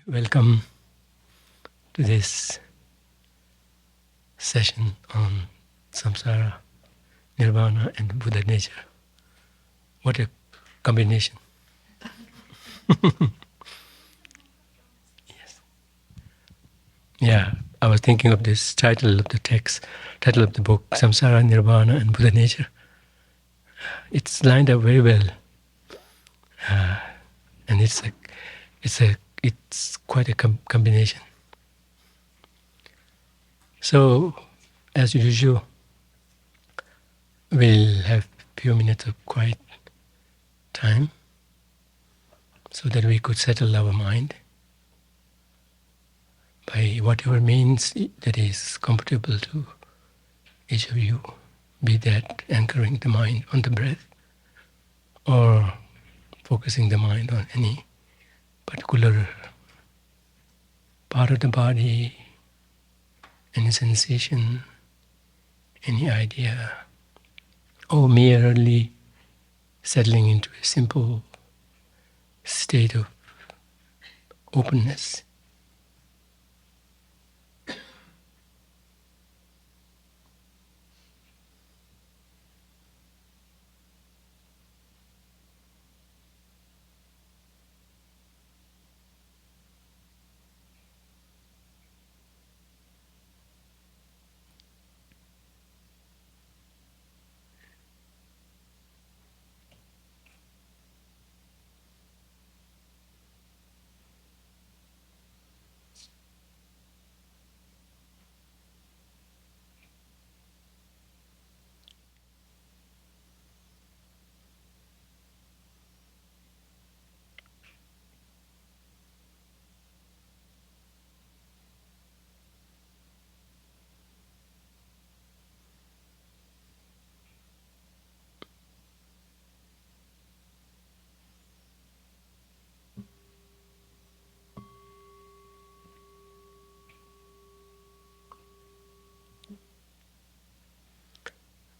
Welcome to this session on Samsara, Nirvana and Buddha nature. What a combination. Yes. Yeah, I was thinking of this title of the text, title of the book, Samsara, Nirvana and Buddha nature. It's lined up very well. And it's quite a combination. So, as usual, we'll have a few minutes of quiet time so that we could settle our mind by whatever means that is comfortable to each of you, be that anchoring the mind on the breath or focusing the mind on any particular part of the body, any sensation, any idea, or merely settling into a simple state of openness.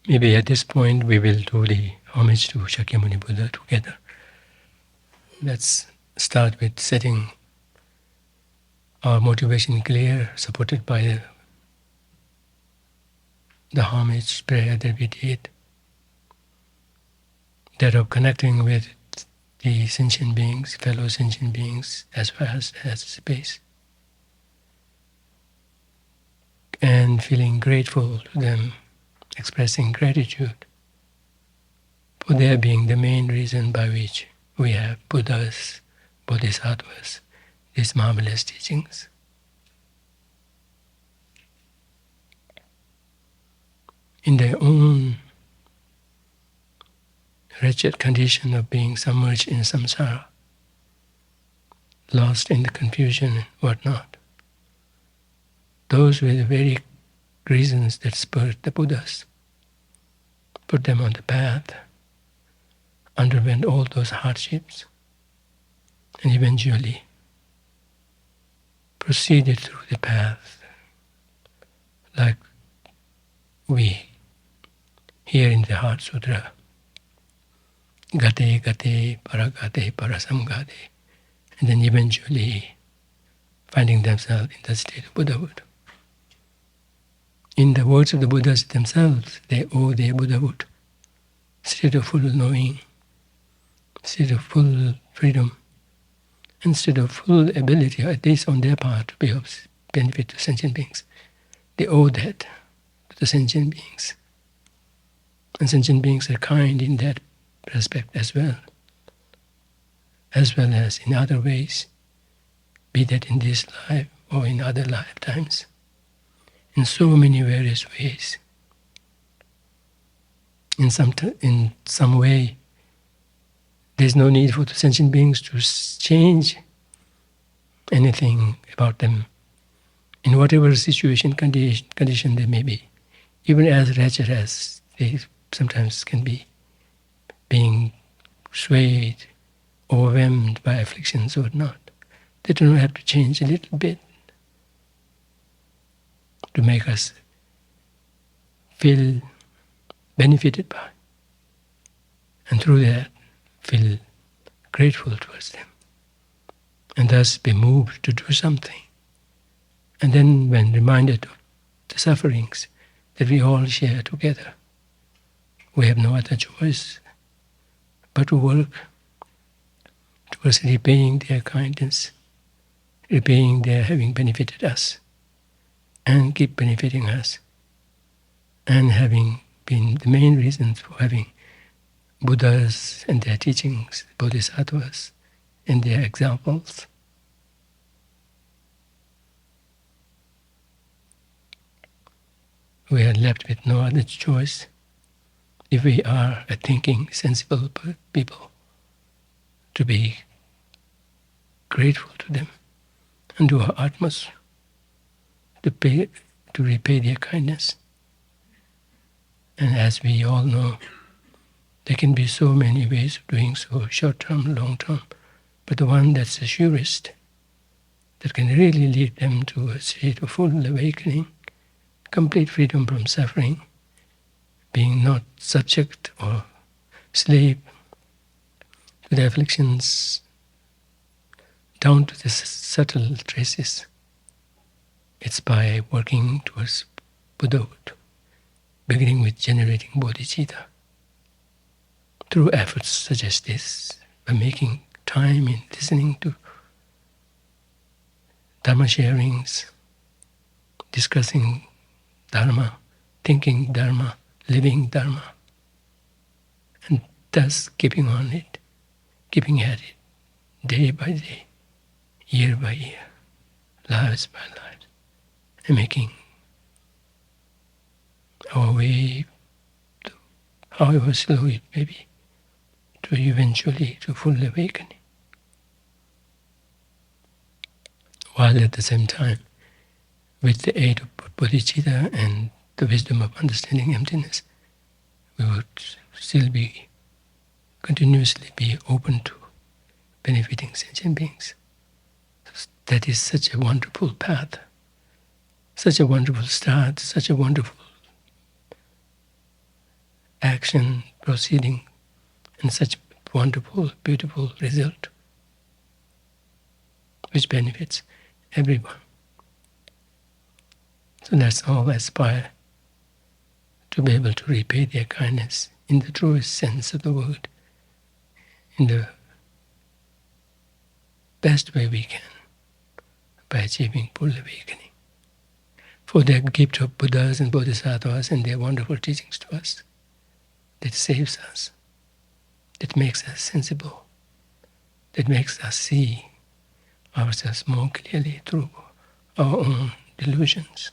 Maybe at this point we will do the homage to Shakyamuni Buddha together. Let's start with setting our motivation clear, supported by the homage prayer that we did, that of connecting with the sentient beings, fellow sentient beings, as far as space, and feeling grateful to them, expressing gratitude for their being the main reason by which we have Buddhas, bodhisattvas, these marvelous teachings. In their own wretched condition of being submerged in samsara, lost in the confusion and whatnot, those were the very reasons that spurred the Buddhas, put them on the path, underwent all those hardships, and eventually proceeded through the path like we hear in the Heart Sutra, gate gate paragate parasamgate, and then eventually finding themselves in the state of Buddhahood. In the words of the Buddhas themselves, they owe their Buddhahood, state of full knowing, state of full freedom, and state of full ability, at least on their part, to be of benefit to sentient beings. They owe that to the sentient beings. And sentient beings are kind in that respect as well as in other ways, be that in this life or in other lifetimes, in so many various ways. In some way, there's no need for the sentient beings to change anything about them in whatever situation, condition they may be, even as wretched as they sometimes can be, being swayed, overwhelmed by afflictions or not. They do not have to change a little bit to make us feel benefited by, and through that feel grateful towards them. and thus be moved to do something. And then when reminded of the sufferings that we all share together, we have no other choice but to work towards repaying their kindness, repaying their having benefited us, and keep benefiting us, and having been the main reasons for having Buddhas and their teachings, bodhisattvas and their examples. We are left with no other choice, if we are a thinking, sensible people, to be grateful to them and do our utmost to repay their kindness. And as we all know, there can be so many ways of doing so, short-term, long-term, but the one that's the surest, that can really lead them to a state of full awakening, complete freedom from suffering, being not subject or slave to the afflictions, down to the subtle traces. It's by working towards Buddhahood, beginning with generating bodhicitta, through efforts such as this, by making time in listening to Dharma sharings, discussing Dharma, thinking Dharma, living Dharma, and thus keeping on it, keeping at it, day by day, year by year, lives by lives, and making our way, however slow it may be, to eventually to full awakening. While at the same time, with the aid of bodhicitta and the wisdom of understanding emptiness, we would still be continuously be open to benefiting sentient beings. That is such a wonderful path, such a wonderful start, such a wonderful action, proceeding, and such wonderful, beautiful result, which benefits everyone. So let's all aspire to be able to repay their kindness in the truest sense of the word, in the best way we can, by achieving full awakening. For their gift of Buddhas and Bodhisattvas and their wonderful teachings to us, that saves us, that makes us sensible, that makes us see ourselves more clearly through our own delusions.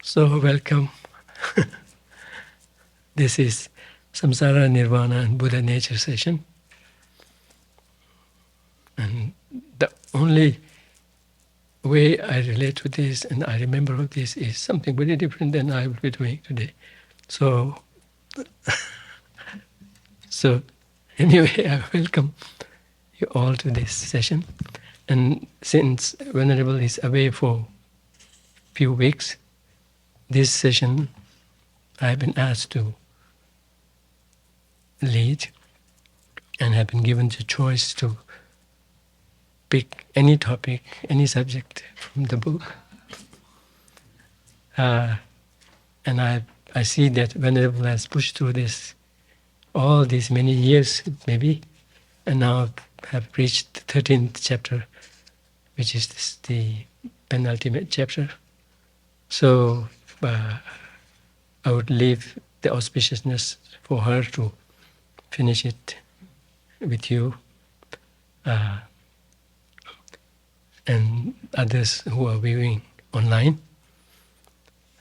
So welcome. This is Samsara, Nirvana and Buddha Nature session. And the only way I relate to this and I remember of this is something very different than I will be doing today. So anyway, I welcome you all to this session. And since Venerable is away for a few weeks, this session I have been asked to lead and have been given the choice to pick any topic, any subject from the book. And I see that Venerable has pushed through this all these many years maybe, and now have reached the 13th chapter, which is the penultimate chapter. So I would leave the auspiciousness for her to finish it with you and others who are viewing online.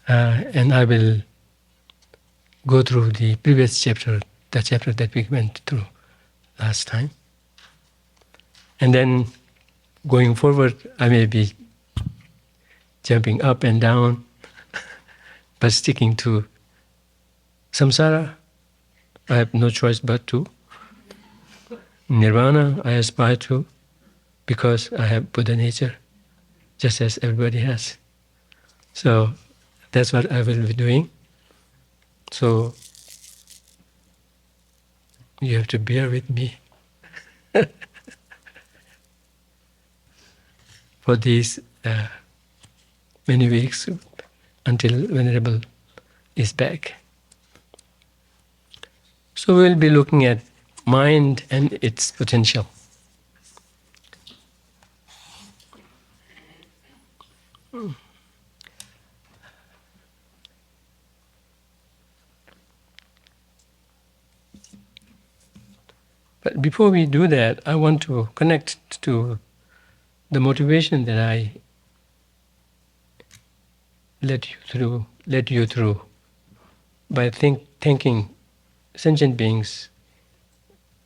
And I will go through the previous chapter, the chapter that we went through last time. And then going forward, I may be jumping up and down, but sticking to samsara, I have no choice but to. Nirvana, I aspire to, because I have Buddha nature, just as everybody has. So that's what I will be doing. So you have to bear with me for these many weeks until Venerable is back. So we'll be looking at mind and its potential. But before we do that, I want to connect to the motivation that I led you through by thanking sentient beings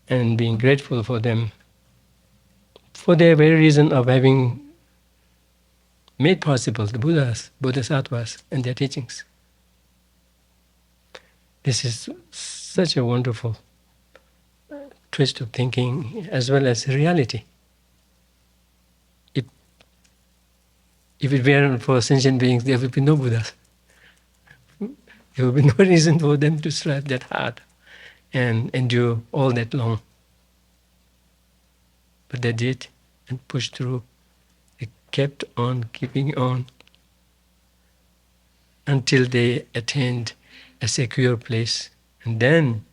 and being grateful for them for their very reason of having made possible the Buddhas, bodhisattvas, and their teachings. This is such a wonderful twist of thinking as well as reality. If it weren't for sentient beings, there would be no Buddhas. There would be no reason for them to strive that hard and endure all that long. But they did and pushed through. They kept on keeping on until they attained a secure place. And then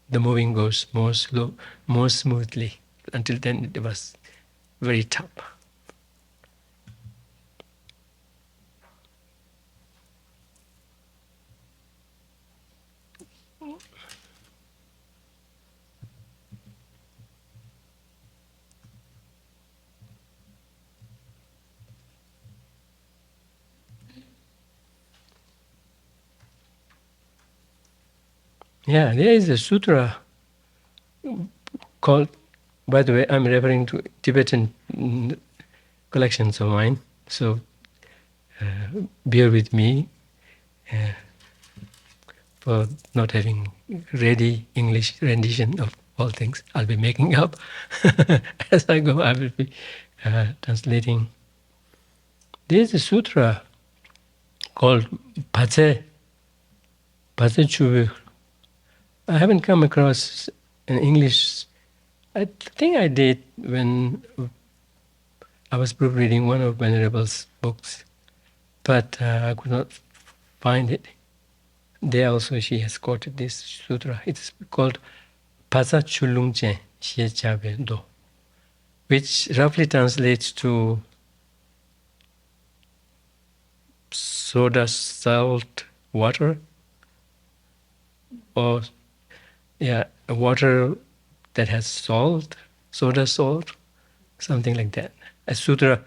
the moving goes more slow, more smoothly. Until then it was very tough. Yeah, there is a sutra called, by the way, I'm referring to Tibetan collections of mine, so bear with me for not having ready English rendition of all things. I'll be making up as I go. I will be translating. There is a sutra called Pace Chubu. I haven't come across in English. I think I did when I was proofreading one of Venerable's books, but I could not find it. There also she has quoted this sutra. It's called Pasa Chulungche Xie Chabe Do, which roughly translates to soda salt water, or water that has salt, soda salt, something like that. A sutra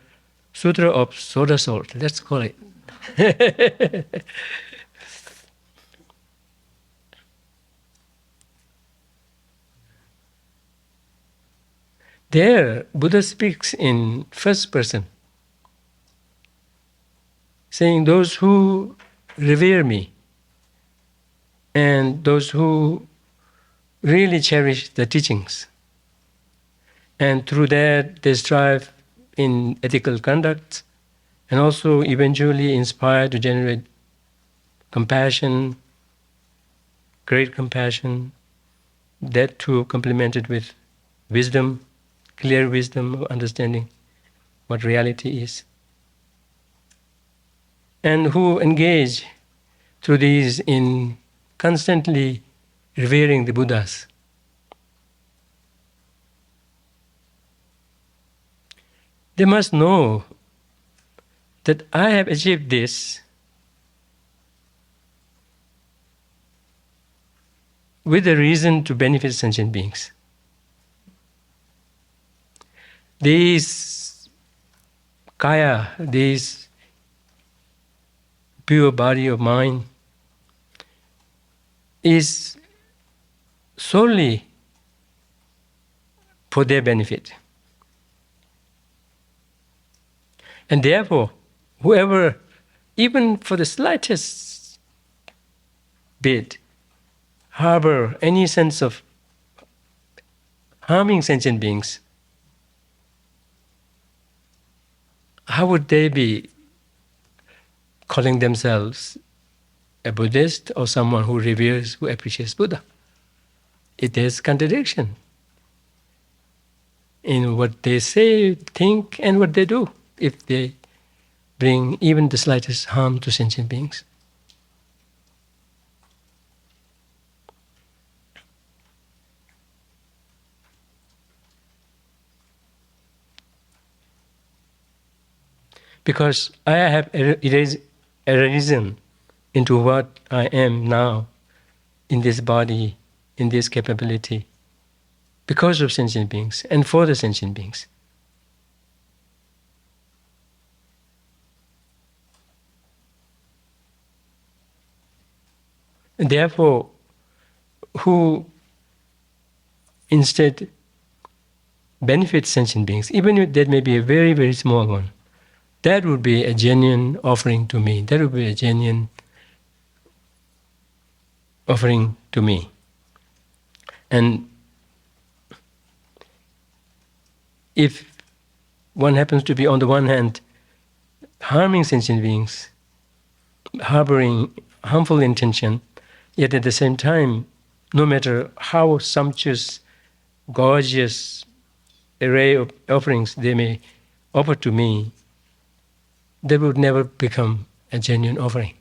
of soda salt, let's call it. There, Buddha speaks in first person, saying, those who revere me and those who really cherish the teachings, and through that they strive in ethical conduct, and also eventually inspire to generate compassion, great compassion, that too complemented with wisdom, clear wisdom of understanding what reality is, and who engage through these in constantly revering the Buddhas. They must know that I have achieved this with a reason to benefit sentient beings. This kaya, this pure body of mine, is solely for their benefit. And therefore, whoever, even for the slightest bit, harbor any sense of harming sentient beings, how would they be calling themselves a Buddhist or someone who reveres, who appreciates Buddha? It is contradiction in what they say, think, and what they do if they bring even the slightest harm to sentient beings. Because I have arisen into what I am now in this body, in this capability, because of sentient beings and for the sentient beings. And therefore, who instead benefits sentient beings, even if that may be a very, very small one, that would be a genuine offering to me. That would be a genuine offering to me. And if one happens to be, on the one hand, harming sentient beings, harboring harmful intention, yet at the same time, no matter how sumptuous, gorgeous array of offerings they may offer to me, they would never become a genuine offering.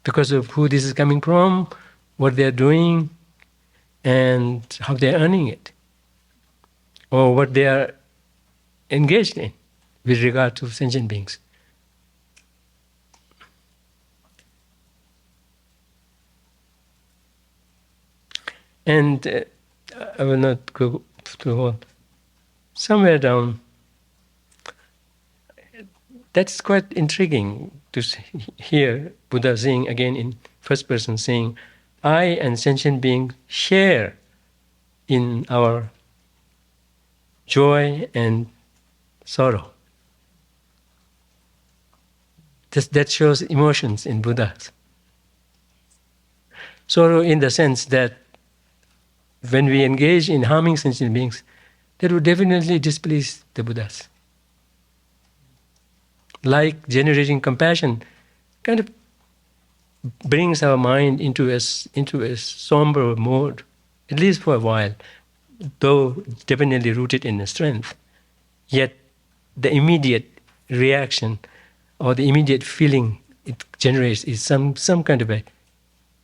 Because of who this is coming from, what they're doing, and how they're earning it, or what they are engaged in with regard to sentient beings. And I will not go through all. Somewhere down, that's quite intriguing to hear Buddha saying again in first person, saying, I and sentient beings share in our joy and sorrow. That shows emotions in Buddhas. Sorrow in the sense that when we engage in harming sentient beings, that would definitely displease the Buddhas. Like generating compassion kind of brings our mind into a somber mode, at least for a while, though definitely rooted in the strength. Yet the immediate reaction or the immediate feeling it generates is some kind of a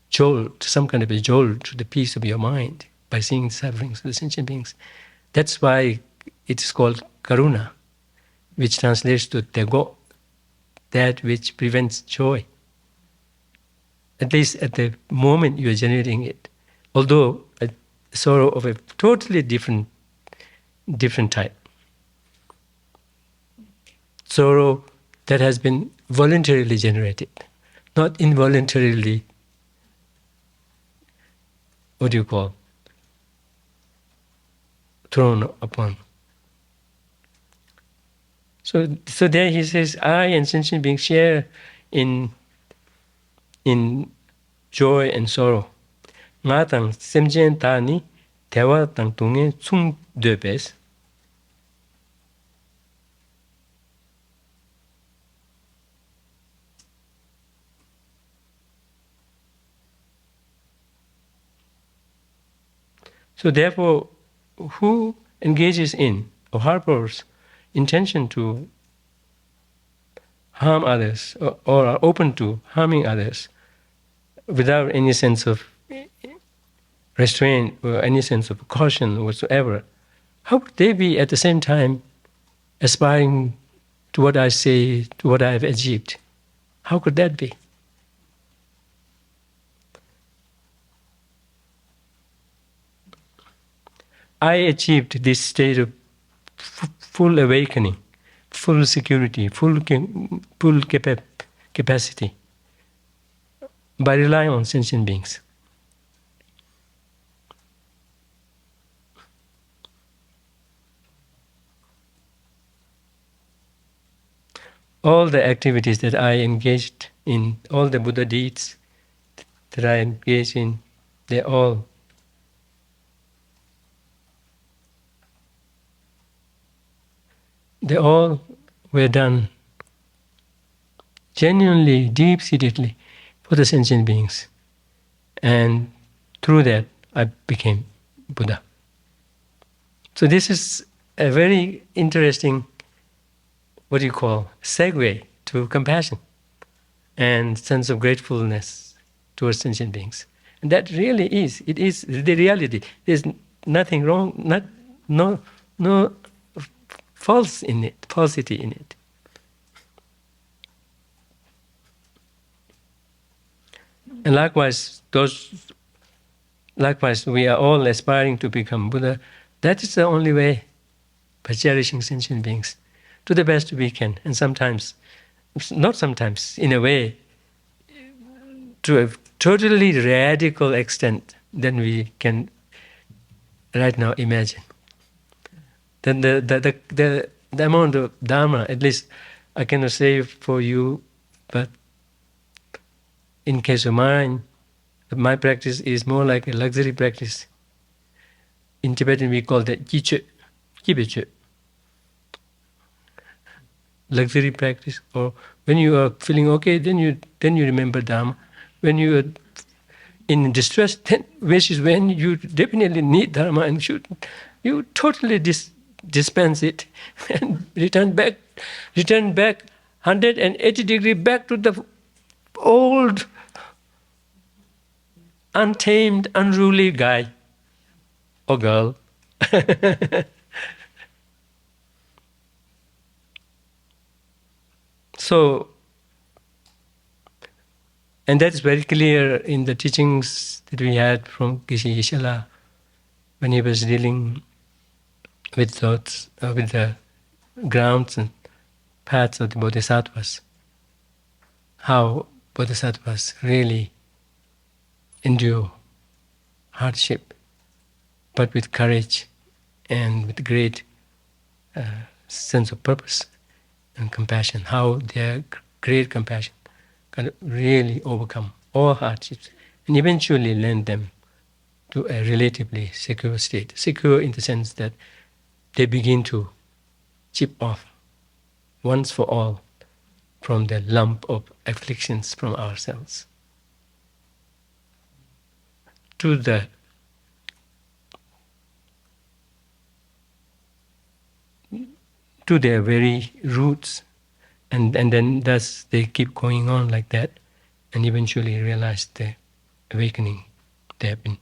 jolt, to the peace of your mind by seeing the sufferings of the sentient beings. That's why it is called karuna, which translates to tego, that which prevents joy. At least at the moment you are generating it. Although a sorrow of a totally different type. Sorrow that has been voluntarily generated, not involuntarily, thrown upon. So there he says, I and sentient beings share in joy and sorrow. Nga tang semjen ta ni dewa tang tunge chung debes. So therefore, who engages in or harbors intention to harm others or are open to harming others without any sense of restraint or any sense of caution whatsoever, how would they be at the same time aspiring to what I say, to what I have achieved? How could that be? I achieved this state of full awakening, full security, full capacity by relying on sentient beings. all the activities that I engaged in, all the Buddha deeds that I engaged in, they all were done genuinely, deep-seatedly for the sentient beings. And through that, I became Buddha. So this is a very interesting, segue to compassion and sense of gratefulness towards sentient beings. And that really is the reality. There's nothing wrong, no falsity in it. And likewise, we are all aspiring to become Buddha. That is the only way, by cherishing sentient beings to the best we can. And sometimes, not sometimes, in a way, to a totally radical extent than we can right now imagine. Then the amount of Dharma, at least I cannot say for you, but in case of mine, my practice is more like a luxury practice. In Tibetan we call that jiche, kibeche. Luxury practice, or when you are feeling okay, then you remember Dharma. When you are in distress, then which is when you definitely need Dharma and you totally dispense it and return back 180 degrees back to the old, untamed, unruly guy or girl. So, and that's very clear in the teachings that we had from Geshe Dadul when he was dealing with thoughts, with the grounds and paths of the bodhisattvas. How bodhisattvas really endure hardship, but with courage and with great sense of purpose and compassion. How their great compassion can really overcome all hardships and eventually lend them to a relatively secure state. Secure in the sense that they begin to chip off once for all from the lump of afflictions from ourselves to their very roots, and then thus they keep going on like that, and eventually realize the awakening they have been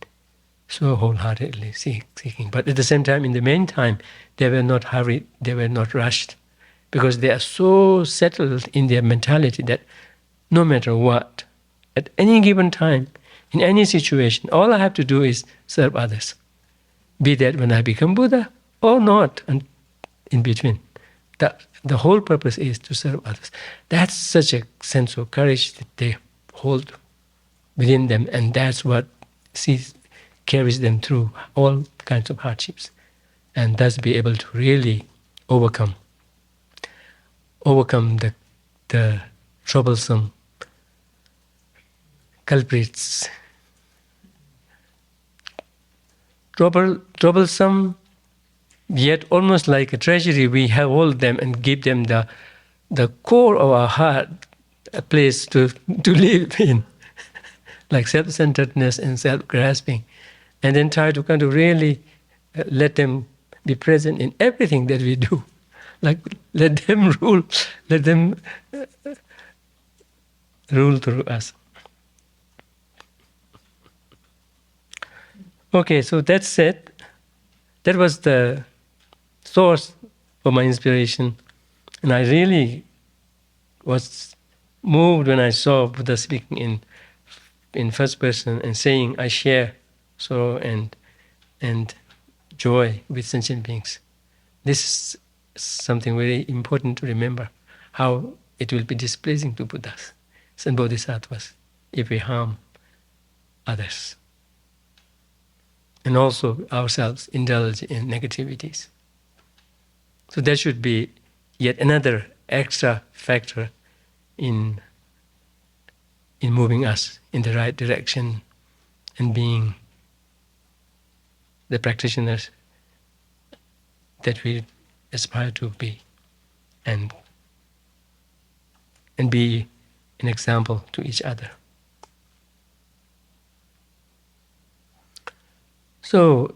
so wholeheartedly seeking. But at the same time, in the meantime, they were not hurried, they were not rushed, because they are so settled in their mentality that no matter what, at any given time, in any situation, all I have to do is serve others. Be that when I become Buddha or not, and in between. The whole purpose is to serve others. That's such a sense of courage that they hold within them, and that's what carries them through all kinds of hardships, and thus be able to really overcome the troublesome culprits. Troublesome, yet almost like a treasury, we hold them and give them the core of our heart, a place to live in, like self-centeredness and self-grasping, and then try to kind of really let them be present in everything that we do, like let them rule through us. Okay, so that's it. That was the source for my inspiration, and I really was moved when I saw Buddha speaking in first person and saying, "I share sorrow and joy with sentient beings." This is something very important to remember, how it will be displeasing to Buddhas and bodhisattvas if we harm others, and also ourselves indulge in negativities. So there should be yet another extra factor in moving us in the right direction and being the practitioners that we aspire to be, and be an example to each other. So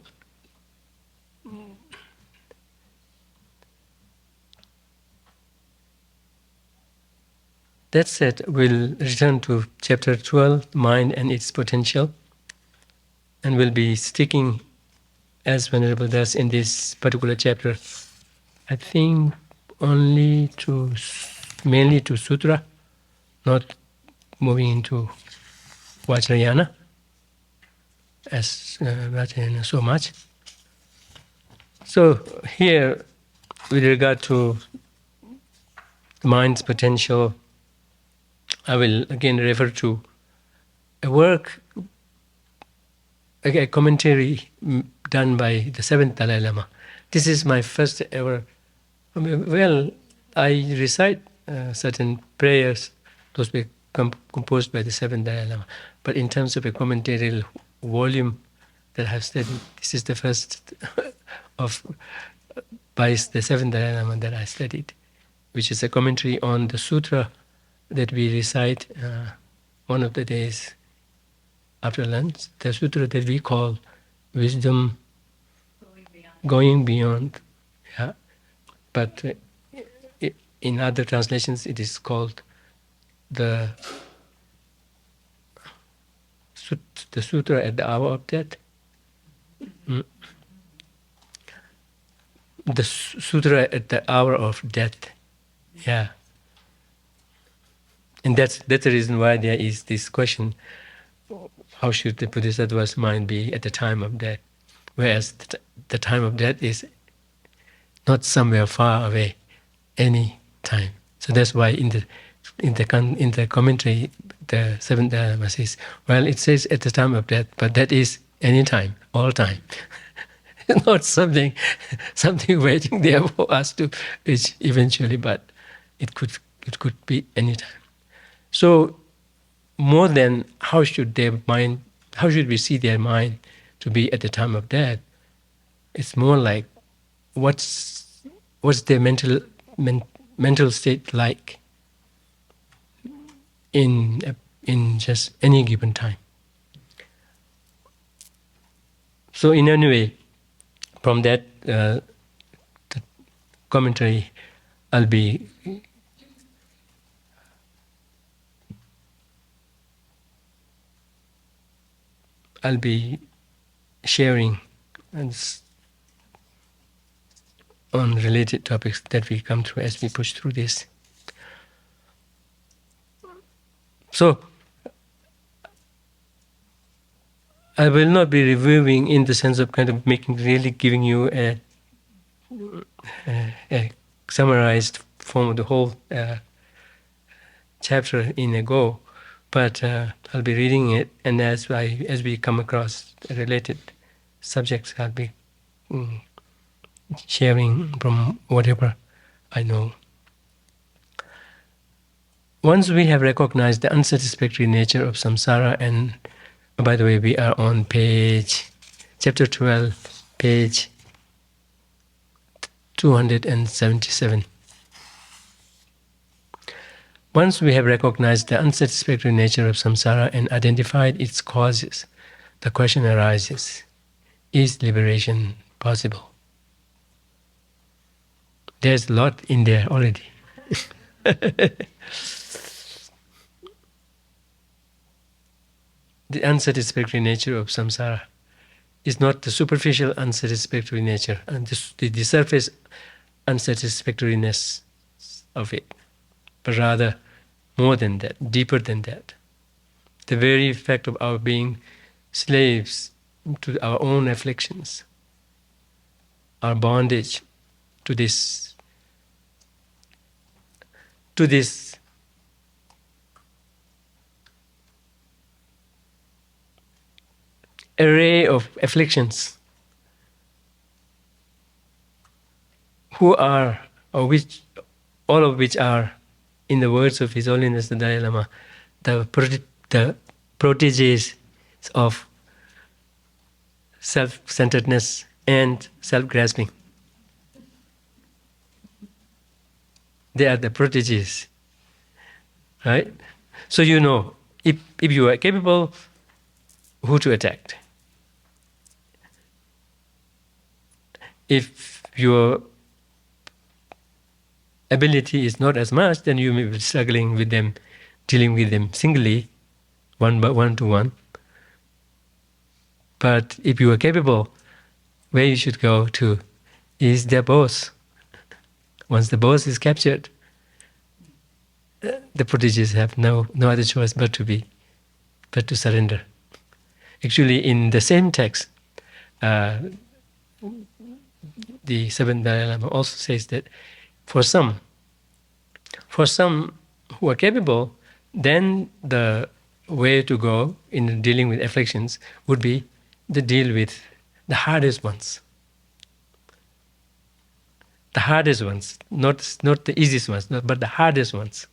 that said, we'll return to chapter 12, Mind and its Potential, and we'll be sticking, as Venerable does in this particular chapter, I think mainly to Sutra, not moving into Vajrayana as Vajrayana so much. So here, with regard to the mind's potential, I will again refer to a work, a commentary done by the seventh Dalai Lama. This is my first ever. I recite certain prayers, those were composed by the seventh Dalai Lama. But in terms of a commentary volume that I have studied, this is the first of by the seventh Dalai Lama that I studied, which is a commentary on the sutra that we recite one of the days after lunch, the sutra that we call Wisdom Going Beyond. Yeah. But in other translations it is called the sutra at the hour of death. The sutra at the hour of death. Yeah. And that's the reason why there is this question, how should the bodhisattva's mind be at the time of death? Whereas the time of death is not somewhere far away, any time. So that's why in the commentary, the seventh Dalai Lama says, well, it says at the time of death, but that is any time, all time. Not something waiting there for us to reach eventually, but it could be any time. So more than how should we see their mind to be at the time of death, it's more like what's their mental state like in just any given time. So in any way, from that the commentary, I'll be sharing on related topics that we come through as we push through this. So, I will not be reviewing in the sense of kind of giving you a summarized form of the whole chapter in a go, but I'll be reading it, and as we come across related subjects, I'll be sharing from whatever I know. Once we have recognized the unsatisfactory nature of samsara, and by the way, we are on chapter 12, page 277. Once we have recognized the unsatisfactory nature of samsara and identified its causes, the question arises, is liberation possible? There's a lot in there already. The unsatisfactory nature of samsara is not the superficial unsatisfactory nature and the surface unsatisfactoriness of it, but rather more than that, deeper than that. The very fact of our being slaves to our own afflictions, our bondage to this array of afflictions, which all of which are, in the words of His Holiness the Dalai Lama, the proteges of self-centeredness and self-grasping. They are the proteges, right? So you know, if you are capable, who to attack. If your ability is not as much, then you may be struggling with them, dealing with them singly, one to one. But if you are capable, where you should go to is their boss. Once the boss is captured, the proteges have no other choice but to surrender. Actually, in the same text, the seventh Dalai Lama also says that for some who are capable, then the way to go in dealing with afflictions would be to deal with the hardest ones. The hardest ones, not the easiest ones, but the hardest ones.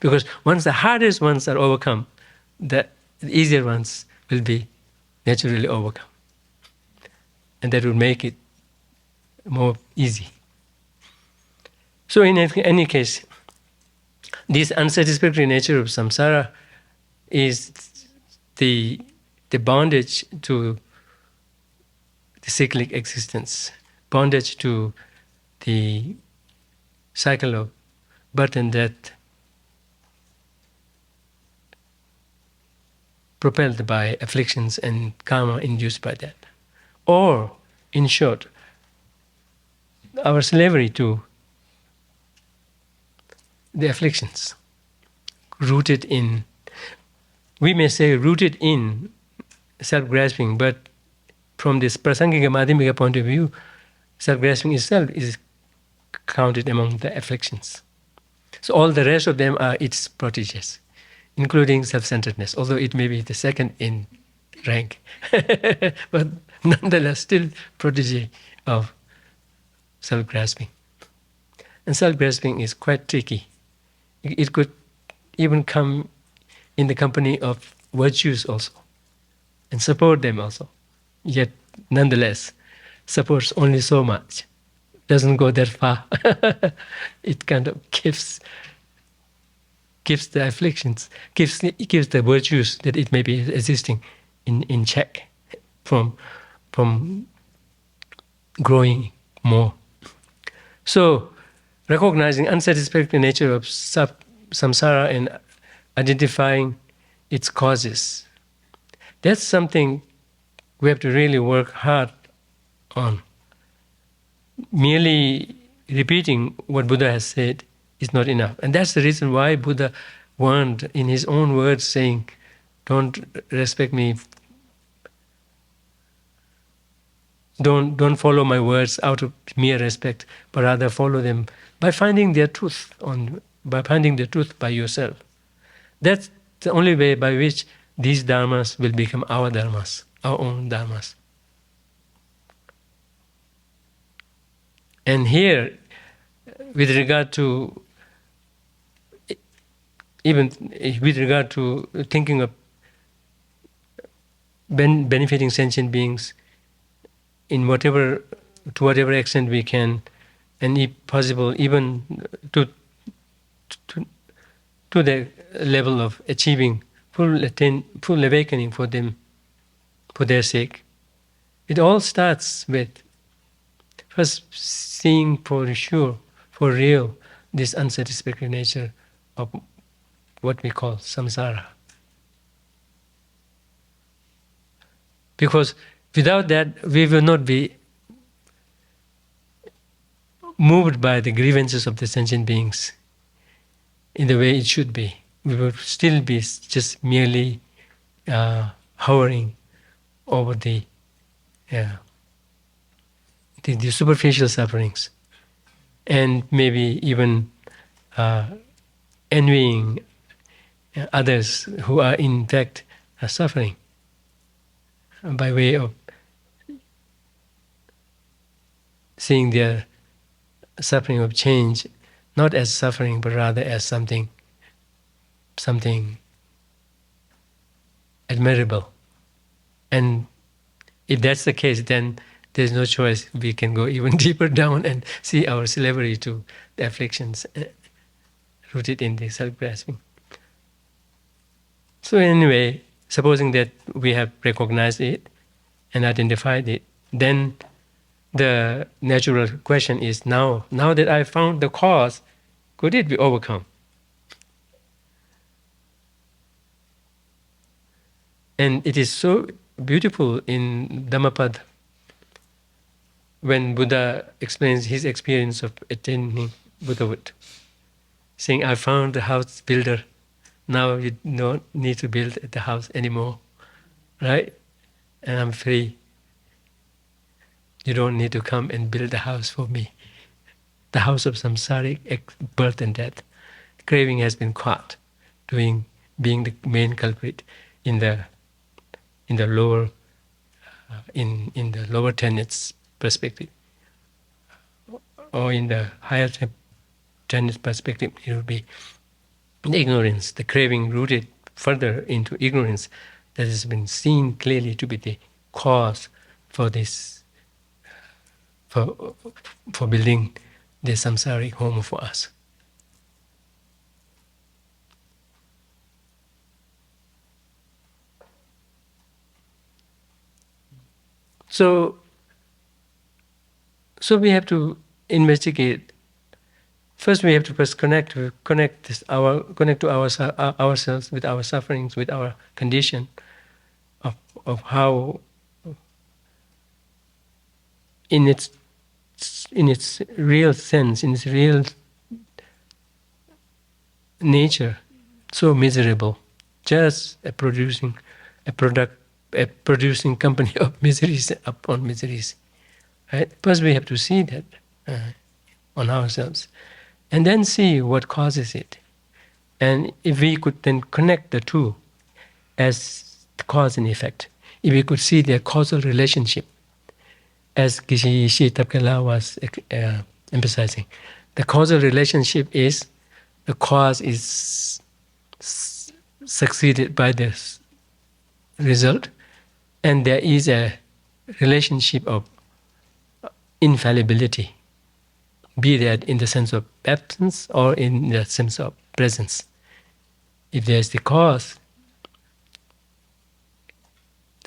Because once the hardest ones are overcome, the easier ones will be naturally overcome. And that will make it more easy. So in any case, this unsatisfactory nature of samsara is the bondage to the cyclic existence, bondage to the cycle of birth and death, propelled by afflictions and karma induced by that. Or, in short, our slavery to the afflictions, rooted in, we may say rooted in self-grasping, but from this prasangika madhyamika point of view, self-grasping itself is counted among the afflictions. So all the rest of them are its proteges, including self-centeredness, although it may be the second in rank, but nonetheless still protege of self-grasping. And self-grasping is quite tricky. It could even come in the company of virtues also, and support them also. Yet, nonetheless, supports only so much, doesn't go that far. It kind of keeps the afflictions, keeps the virtues that it may be existing in check from growing more. So, recognizing unsatisfactory nature of samsara and identifying its causes, that's something we have to really work hard on. Merely repeating what Buddha has said is not enough. And that's the reason why Buddha warned in his own words, saying, don't respect me, don't follow my words out of mere respect, but rather follow them by finding their truth by yourself. That's the only way by which these dharmas will become our dharmas, our own dharmas. And here, with regard to thinking of benefiting sentient beings to whatever extent we can, and if possible, even to the level of achieving full awakening for them, for their sake. It all starts with first seeing for sure, for real, this unsatisfactory nature of what we call samsara. Because without that, we will not be moved by the grievances of the sentient beings in the way it should be. We will still be just merely hovering over the superficial sufferings, and maybe even envying others who are in fact suffering by way of seeing their suffering of change not as suffering, but rather as something admirable. And if that's the case, then there's no choice. We can go even deeper down and see our slavery to the afflictions rooted in the self-grasping. So anyway, supposing that we have recognized it and identified it, then the natural question is, now that I found the cause, could it be overcome? And it is so beautiful in Dhammapada when Buddha explains his experience of attaining Buddhahood, saying, I found the house builder, now you don't need to build the house anymore, right? And I'm free. You don't need to come and build a house for me. The house of samsaric birth and death. Craving has been caught, being the main culprit in the lower in the lower tenets perspective, or in the higher tenets perspective, it will be the ignorance, the craving rooted further into ignorance that has been seen clearly to be the cause for this, for building the samsaric home for us. So we have to investigate. First, we have to first connect to ourselves with our sufferings, with our condition of how, in its real sense, in its real nature, so miserable, just a producing company of miseries upon miseries. Right? First, we have to see that on ourselves, and then see what causes it. And if we could then connect the two as cause and effect, if we could see their causal relationship, as Geshe Dadul was emphasizing, the causal relationship is the cause is succeeded by the result, and there is a relationship of infallibility, be that in the sense of absence or in the sense of presence. If there is the cause,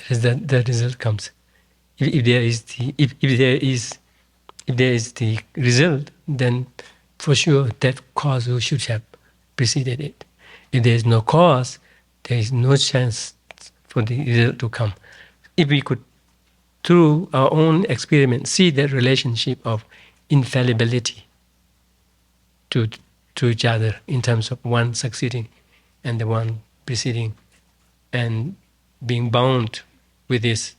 the result comes. If there is the result, then for sure that cause should have preceded it. If there is no cause, there is no chance for the result to come. If we could, through our own experiment, see that relationship of infallibility to each other in terms of one succeeding and the one preceding, and being bound with this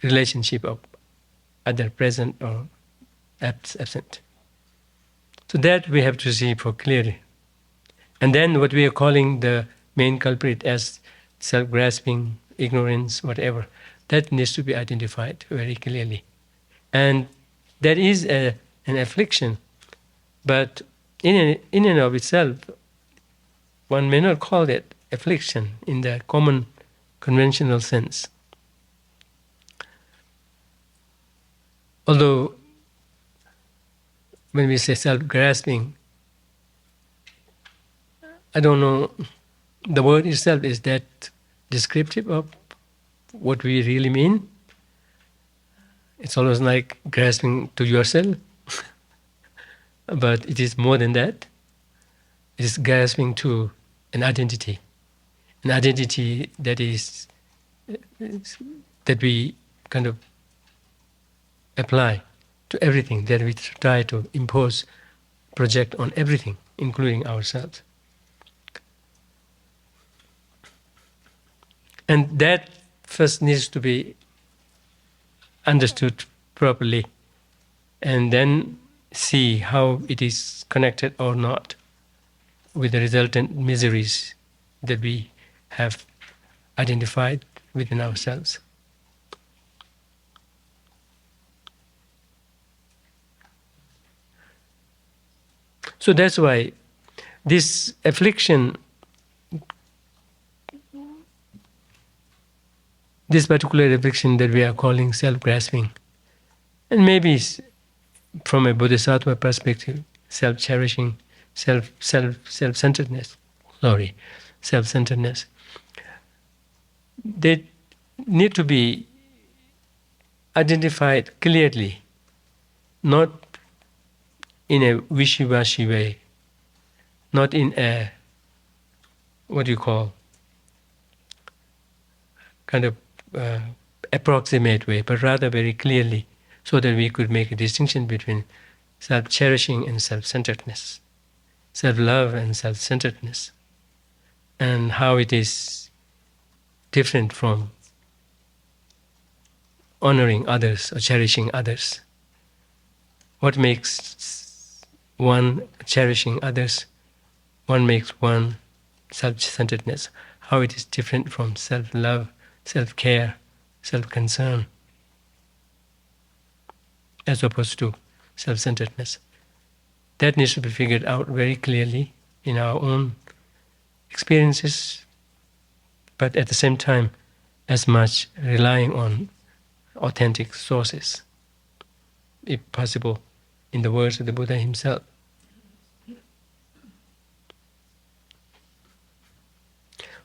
relationship of either present or absent. So that we have to see for clearly. And then what we are calling the main culprit as self-grasping, ignorance, whatever, that needs to be identified very clearly. And that is an affliction, but in and of itself, one may not call it affliction in the common conventional sense. Although when we say self-grasping, I don't know, the word itself, is that descriptive of what we really mean? It's almost like grasping to yourself, but it is more than that. It is grasping to an identity that is that we kind of apply to everything, that we try to impose, project on everything, including ourselves. And that first needs to be understood properly, and then see how it is connected or not with the resultant miseries that we have identified within ourselves. So that's why this affliction, this particular affliction that we are calling self-grasping, and maybe from a bodhisattva perspective, self-cherishing, self-centeredness, self-centeredness, they need to be identified clearly, not in a wishy-washy way, not in a, what do you call, kind of approximate way, but rather very clearly, so that we could make a distinction between self-cherishing and self-centeredness, self-love and self-centeredness, and how it is different from honoring others or cherishing others. What makes one cherishing others? One makes one self-centeredness. How it is different from self-love, self-care, self-concern, as opposed to self-centeredness. That needs to be figured out very clearly in our own experiences, but at the same time, as much relying on authentic sources, if possible, in the words of the Buddha himself.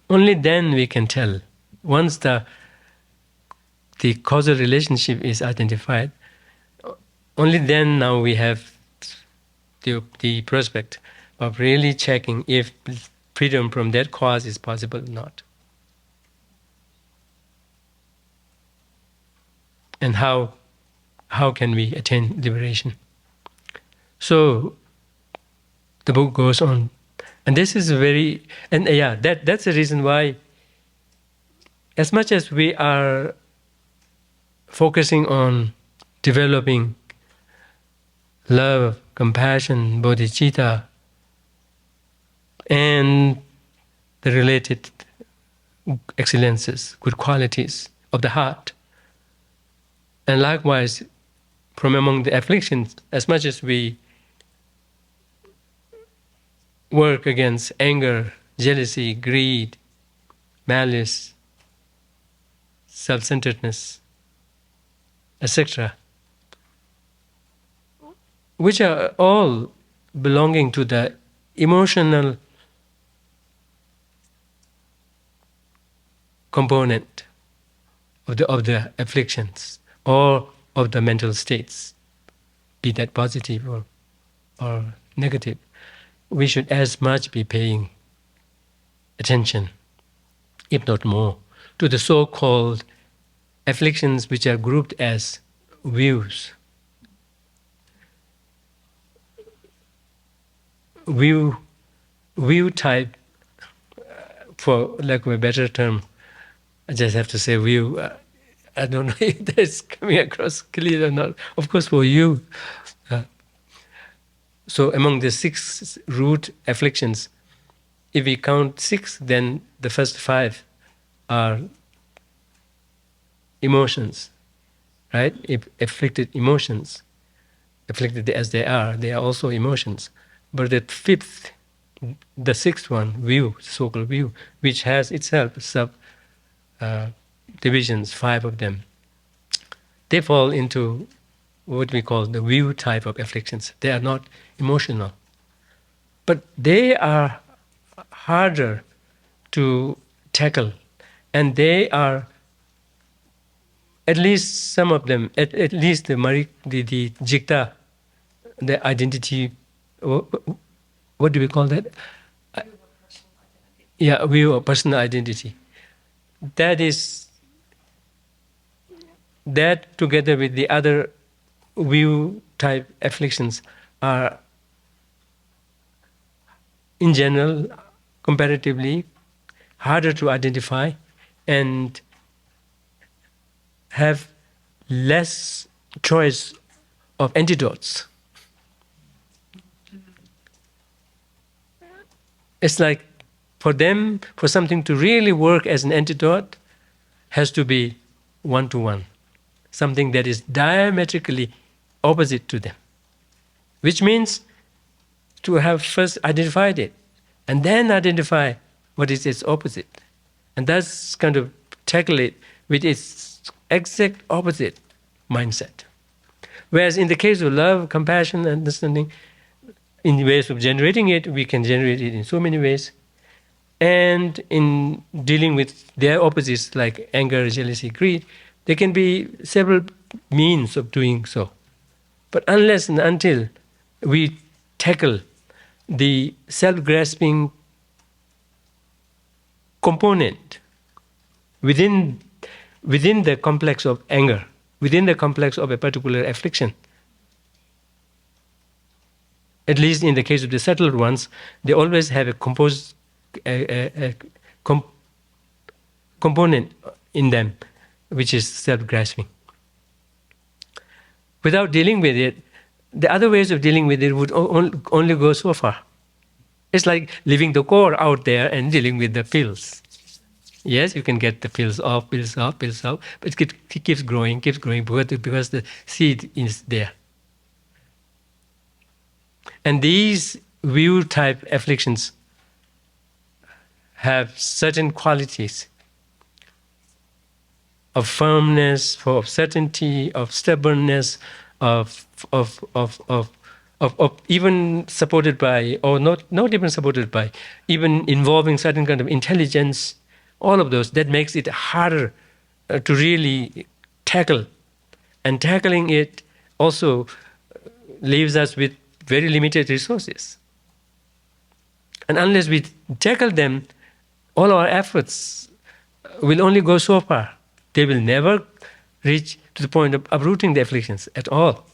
Only then we can tell. Once the causal relationship is identified, only then now we have the prospect of really checking if freedom from that cause is possible or not. And how can we attain liberation? So the book goes on, and this is that's the reason why, as much as we are focusing on developing love, compassion, bodhicitta, and the related excellences, good qualities of the heart, and likewise from among the afflictions, as much as we work against anger, jealousy, greed, malice, self-centeredness, etc., which are all belonging to the emotional component of the afflictions or of the mental states, be that positive or negative. We should as much be paying attention, if not more, to the so-called afflictions which are grouped as views. View type, for lack of a better term, I just have to say view. I don't know if that's coming across clear or not. Of course, for you. So among the 6 root afflictions, if we count 6, then the first 5 are emotions, right? If afflicted emotions, afflicted as they are also emotions. But the 5th, the 6th one, view, so-called view, which has itself divisions, 5 of them, they fall into what we call the view type of afflictions. They are not emotional, but they are harder to tackle, and they are, at least some of them, at least the jikta, the identity, what do we call that? View or personal identity. That together with the other view type afflictions are, in general, comparatively harder to identify and have less choice of antidotes. It's like for them, for something to really work as an antidote, has to be one-to-one, something that is diametrically opposite to them, which means to have first identified it, and then identify what is its opposite. And that's kind of tackle it with its exact opposite mindset. Whereas in the case of love, compassion, understanding, in the ways of generating it, we can generate it in so many ways. And in dealing with their opposites like anger, jealousy, greed, there can be several means of doing so. But unless and until we tackle the self-grasping component within the complex of anger, within the complex of a particular affliction, at least in the case of the settled ones, they always have a component in them, which is self-grasping. Without dealing with it, the other ways of dealing with it would only go so far. It's like leaving the core out there and dealing with the pills. Yes, you can get the pills off, but it keeps growing because the seed is there. And these view-type afflictions have certain qualities of firmness, of certainty, of stubbornness, of even supported by, or not even supported by, even involving certain kind of intelligence. All of those, that makes it harder to really tackle. And tackling it also leaves us with very limited resources. And unless we tackle them, all our efforts will only go so far. They will never reach to the point of uprooting the afflictions at all.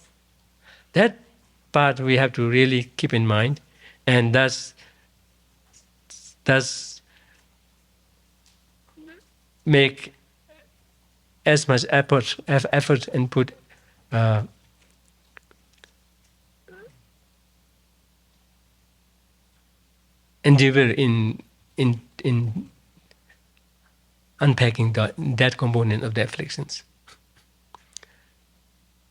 That part we have to really keep in mind, and thus make as much effort and put endeavor in unpacking that component of the afflictions.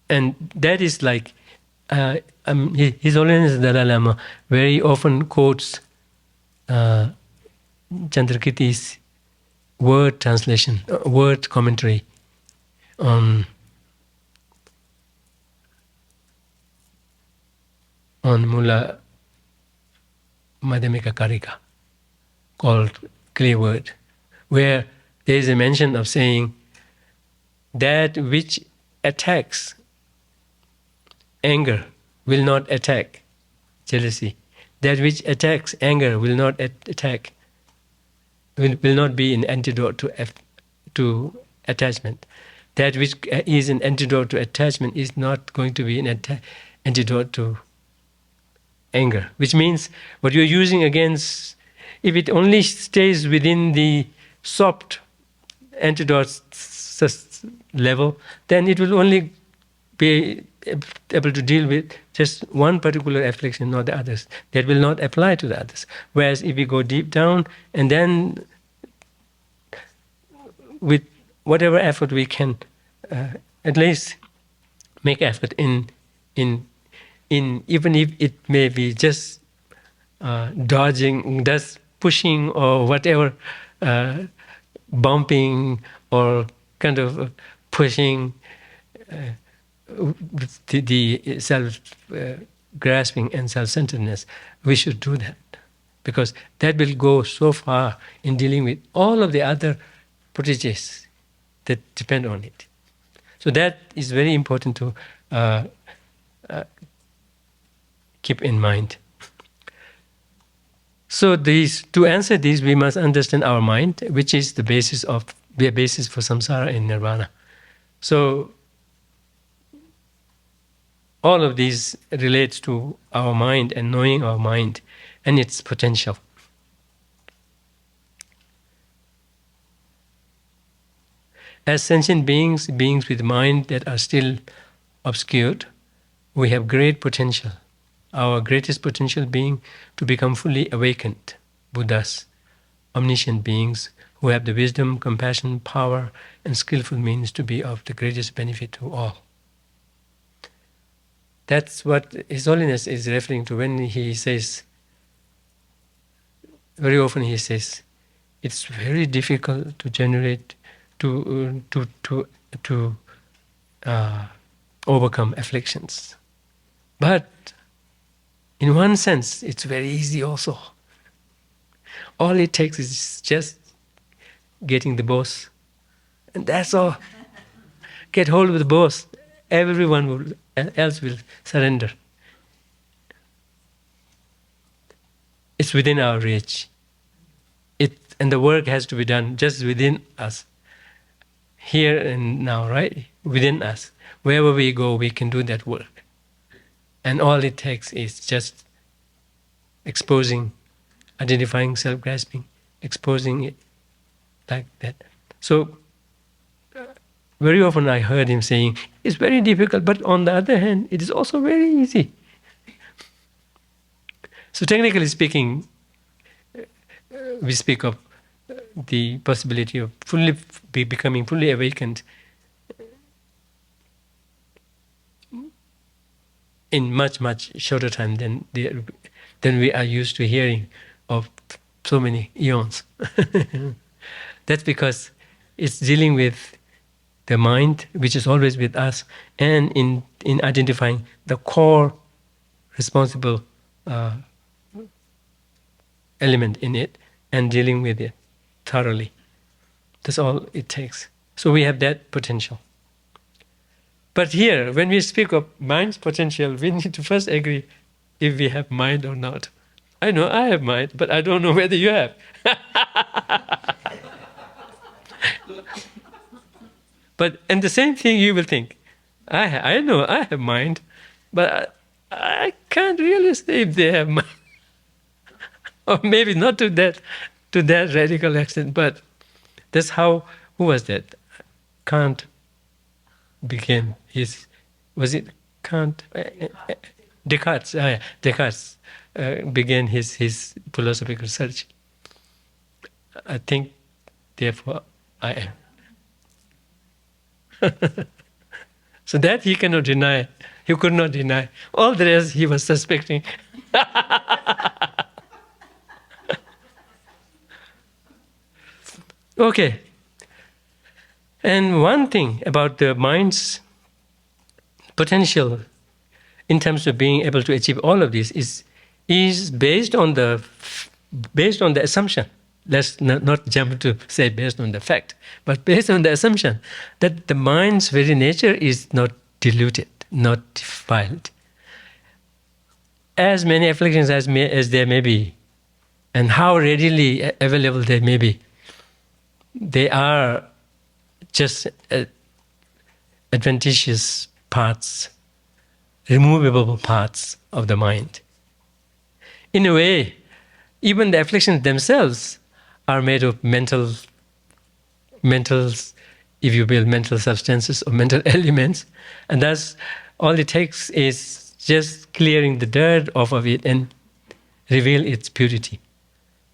And that is like His Holiness Dalai Lama very often quotes Chandrakirti's word translation, word commentary on Mula Madhyamika Karika, called Clear Word, where there is a mention of saying that which attacks anger will not attack jealousy. That which attacks anger will not will not be an antidote to attachment. That which is an antidote to attachment is not going to be an antidote to anger. Which means what you're using against, if it only stays within the soft antidote level, then it will only be able to deal with just one particular affliction, not the others. That will not apply to the others. Whereas if we go deep down and then with whatever effort we can, at least make effort in even if it may be just dodging, just pushing or whatever, bumping or kind of pushing the self-grasping and self-centeredness, we should do that. Because that will go so far in dealing with all of the other proteges that depend on it. So that is very important to keep in mind. So to answer these, we must understand our mind, which is the basis for samsara and nirvana. So all of these relates to our mind and knowing our mind and its potential. As sentient beings with mind that are still obscured, we have great potential. Our greatest potential being to become fully awakened Buddhas, omniscient beings who have the wisdom, compassion, power, and skillful means to be of the greatest benefit to all. That's what His Holiness is referring to when he says, very often he says, it's very difficult to generate, to overcome afflictions. But in one sense, it's very easy also. All it takes is just getting the boss, and that's all. Get hold of the boss. Everyone else will surrender. It's within our reach. And the work has to be done just within us. Here and now, right? Within us. Wherever we go, we can do that work. And all it takes is just exposing, identifying self-grasping, exposing it like that. So, very often I heard him saying, it's very difficult, but on the other hand, it is also very easy. So technically speaking, we speak of the possibility of becoming fully awakened in much, much shorter time than we are used to hearing of so many eons. That's because it's dealing with the mind, which is always with us, and in identifying the core responsible element in it and dealing with it thoroughly. That's all it takes. So we have that potential. But here, when we speak of mind's potential, we need to first agree if we have mind or not. I know I have mind, but I don't know whether you have. And the same thing you will think. I know I have mind, but I can't really say if they have mind. Or maybe not to that radical extent, but that's how, who was that? Kant became his, was it Kant? Descartes, Descartes began his philosophical search. I think, therefore, I am. So that he cannot deny, he could not deny. All the rest he was suspecting. Okay. And one thing about the mind's potential in terms of being able to achieve all of this is based on the assumption. Let's not jump to say based on the fact, but based on the assumption that the mind's very nature is not diluted, not defiled. As many afflictions as there may be, and how readily available they may be, they are just adventitious parts, removable parts of the mind. In a way, even the afflictions themselves are made of mental, if you will, mental substances or mental elements, and thus all it takes is just clearing the dirt off of it and reveal its purity.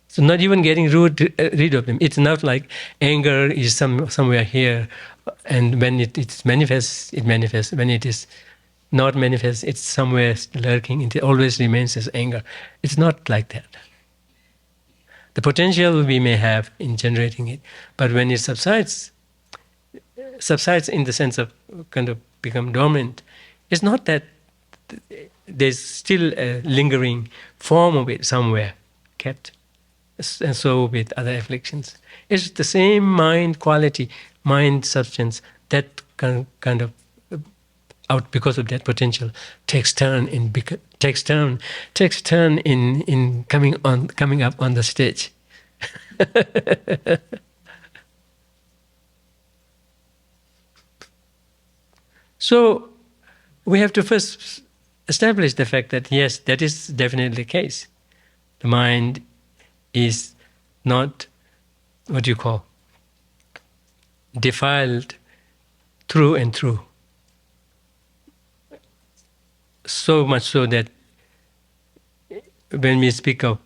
So not even getting rid of them. It's not like anger is somewhere here, and when it manifests, it manifests. When it is not manifest, it's somewhere lurking. It always remains as anger. It's not like that. The potential we may have in generating it, but when it subsides in the sense of kind of become dormant, it's not that there's still a lingering form of it somewhere kept. And so with other afflictions. It's the same mind quality, mind substance that kind of out because of that potential takes turn in coming up on the stage. So we have to first establish the fact that yes, that is definitely the case. The mind is not what you call defiled through and through. So much so that when we speak of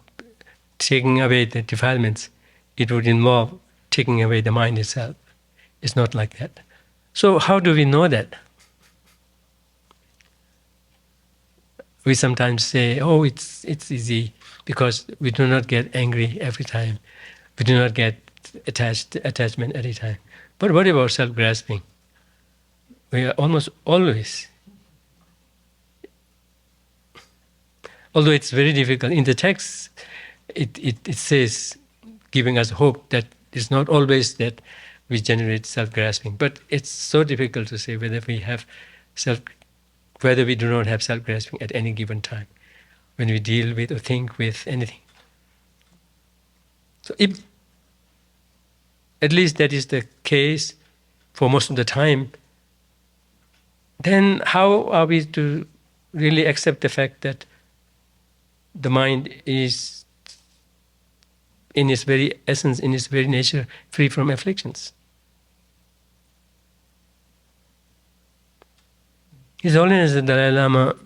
taking away the defilements, it would involve taking away the mind itself. It's not like that. So how do we know that? We sometimes say, oh, it's easy because we do not get angry every time. We do not get attachment every time. But what about self-grasping? We are almost always, although it's very difficult, in the text it says, giving us hope that it's not always that we generate self-grasping, but it's so difficult to say whether we do not have self-grasping at any given time when we deal with or think with anything. So if at least that is the case for most of the time, then how are we to really accept the fact that the mind is, in its very essence, in its very nature, free from afflictions? His Holiness the Dalai Lama,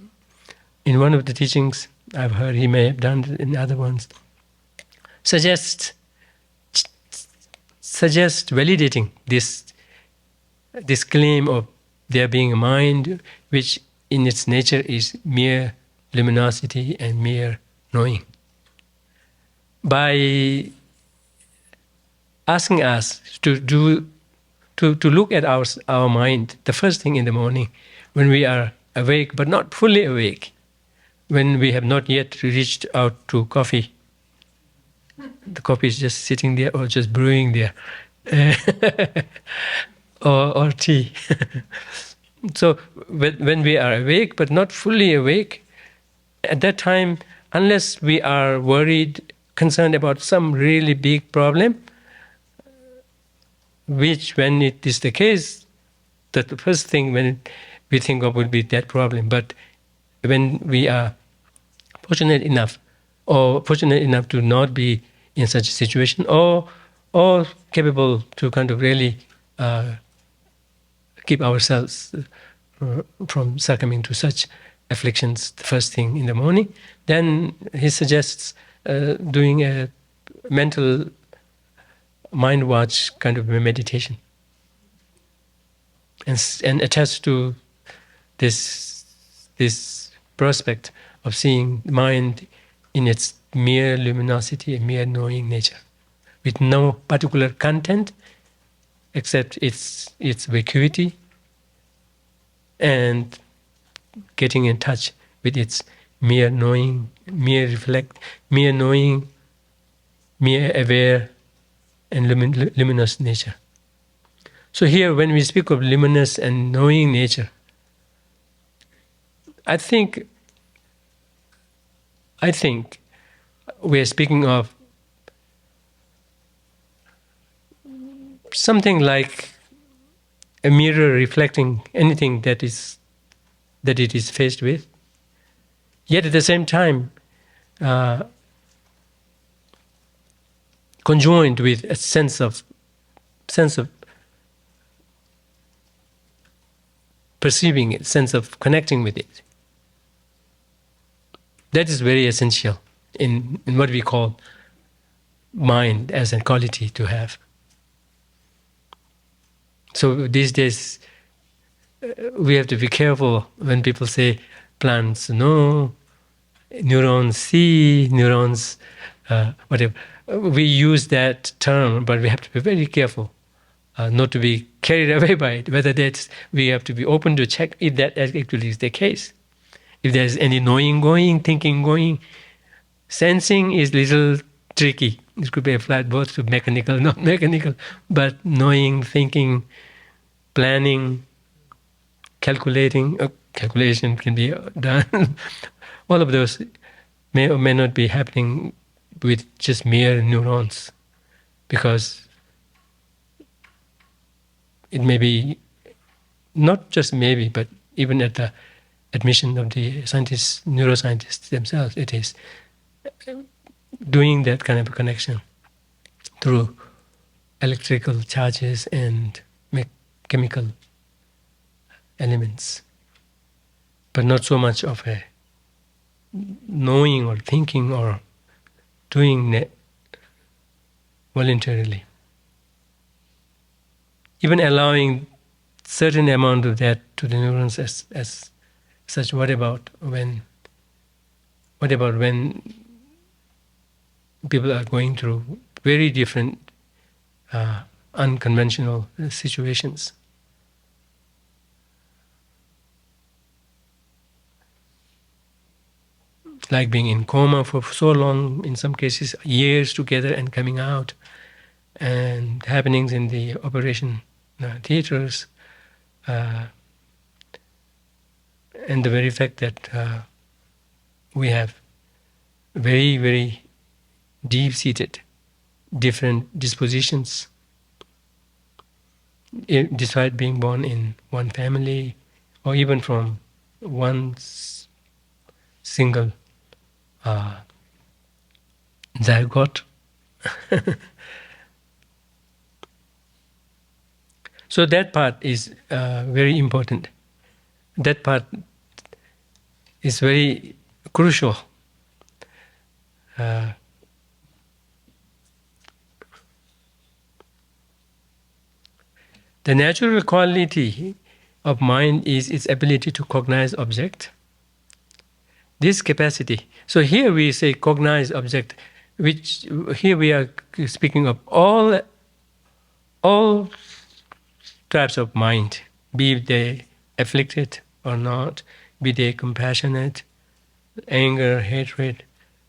in one of the teachings I've heard, he may have done it in other ones, suggest validating this claim of there being a mind which in its nature is mere luminosity and mere knowing, by asking us to look at our mind the first thing in the morning when we are awake but not fully awake, when we have not yet reached out to coffee. The coffee is just sitting there or just brewing there, or tea. So when we are awake but not fully awake, at that time, unless we are worried, concerned about some really big problem, which when it is the case, that the first thing when we think of will be that problem. But when we are fortunate enough to not be in such a situation, or capable to kind of really keep ourselves from succumbing to such afflictions the first thing in the morning, then he suggests doing a mental mind watch kind of a meditation, and attached to this prospect of seeing the mind in its mere luminosity and mere knowing nature, with no particular content except its vacuity, and getting in touch with its mere knowing, mere knowing, mere aware and luminous nature. So here, when we speak of luminous and knowing nature, I think we are speaking of something like a mirror reflecting anything that it is faced with, yet at the same time conjoined with a sense of perceiving it, sense of connecting with it. That is very essential in what we call mind as a quality to have. So these days we have to be careful when people say plants know, neurons see, neurons whatever. We use that term, but we have to be very careful not to be carried away by it. Whether that's, we have to be open to check if that actually is the case. If there's any knowing going, thinking going, sensing is little tricky. It could be applied both to mechanical, not mechanical, but knowing, thinking, planning, calculating, calculation can be done. All of those may or may not be happening with just mere neurons, because it may be, not just maybe, but even at the admission of the scientists, neuroscientists themselves, it is doing that kind of a connection through electrical charges and chemical elements, but not so much of a knowing or thinking or doing voluntarily. Even allowing certain amount of that to the neurons as such. What about when What about when people are going through very different, unconventional situations? Like being in coma for so long, in some cases years together, and coming out, and happenings in the operation theaters, and the very fact that we have very, very deep-seated different dispositions, despite being born in one family, or even from one single zygote. So that part is very important. That part is very crucial. The natural quality of mind is its ability to cognize object. This capacity. So here we say cognize object, which here we are speaking of all types of mind, be they afflicted or not, be they compassionate, anger, hatred,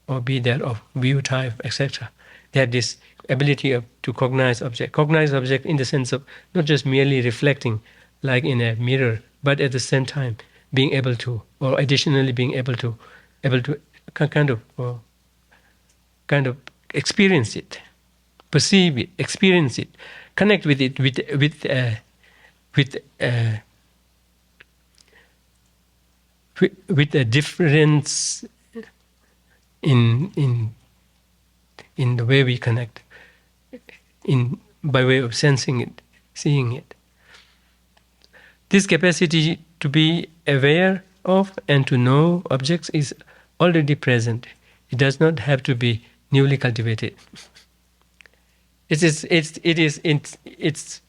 or be that of view type, etc. They have this ability to cognize object. Cognize object in the sense of not just merely reflecting like in a mirror, but at the same time being able to, or additionally being able to kind of experience it, perceive it, experience it, connect with it with a difference in the way we connect, by way of sensing it, seeing it. This capacity to be aware of and to know objects is already present. It does not have to be newly cultivated. It is its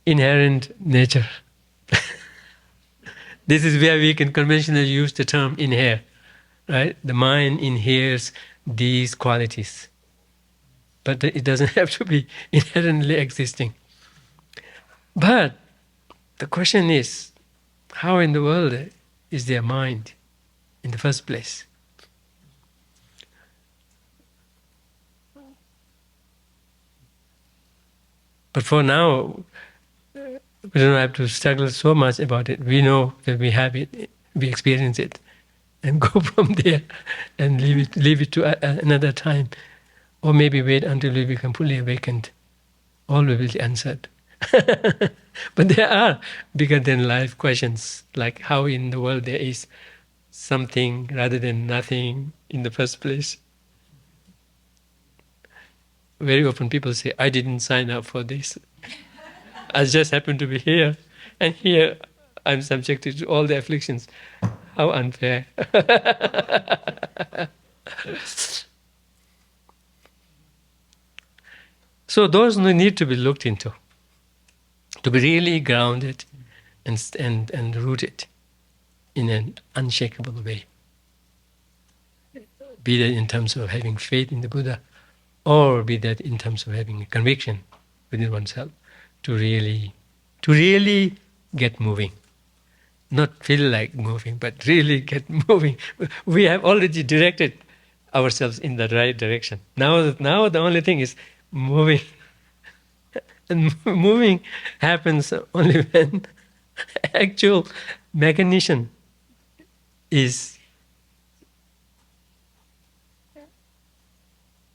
inherent nature. This is where we can conventionally use the term inhere, right? The mind inheres these qualities, but it doesn't have to be inherently existing. But the question is, how in the world is their mind in the first place? But for now, we don't have to struggle so much about it. We know that we have it, we experience it, and go from there and leave it to another time. Or maybe wait until we become fully awakened. All will be answered. But there are bigger than life questions, like how in the world there is something rather than nothing in the first place. Very often people say, I didn't sign up for this. I just happen to be here, and here I'm subjected to all the afflictions. How unfair. So those need to be looked into, to be really grounded and rooted in an unshakable way. Be that in terms of having faith in the Buddha, or be that in terms of having a conviction within oneself to really get moving. Not feel like moving, but really get moving. We have already directed ourselves in the right direction. Now the only thing is moving. And moving happens only when actual mechanism is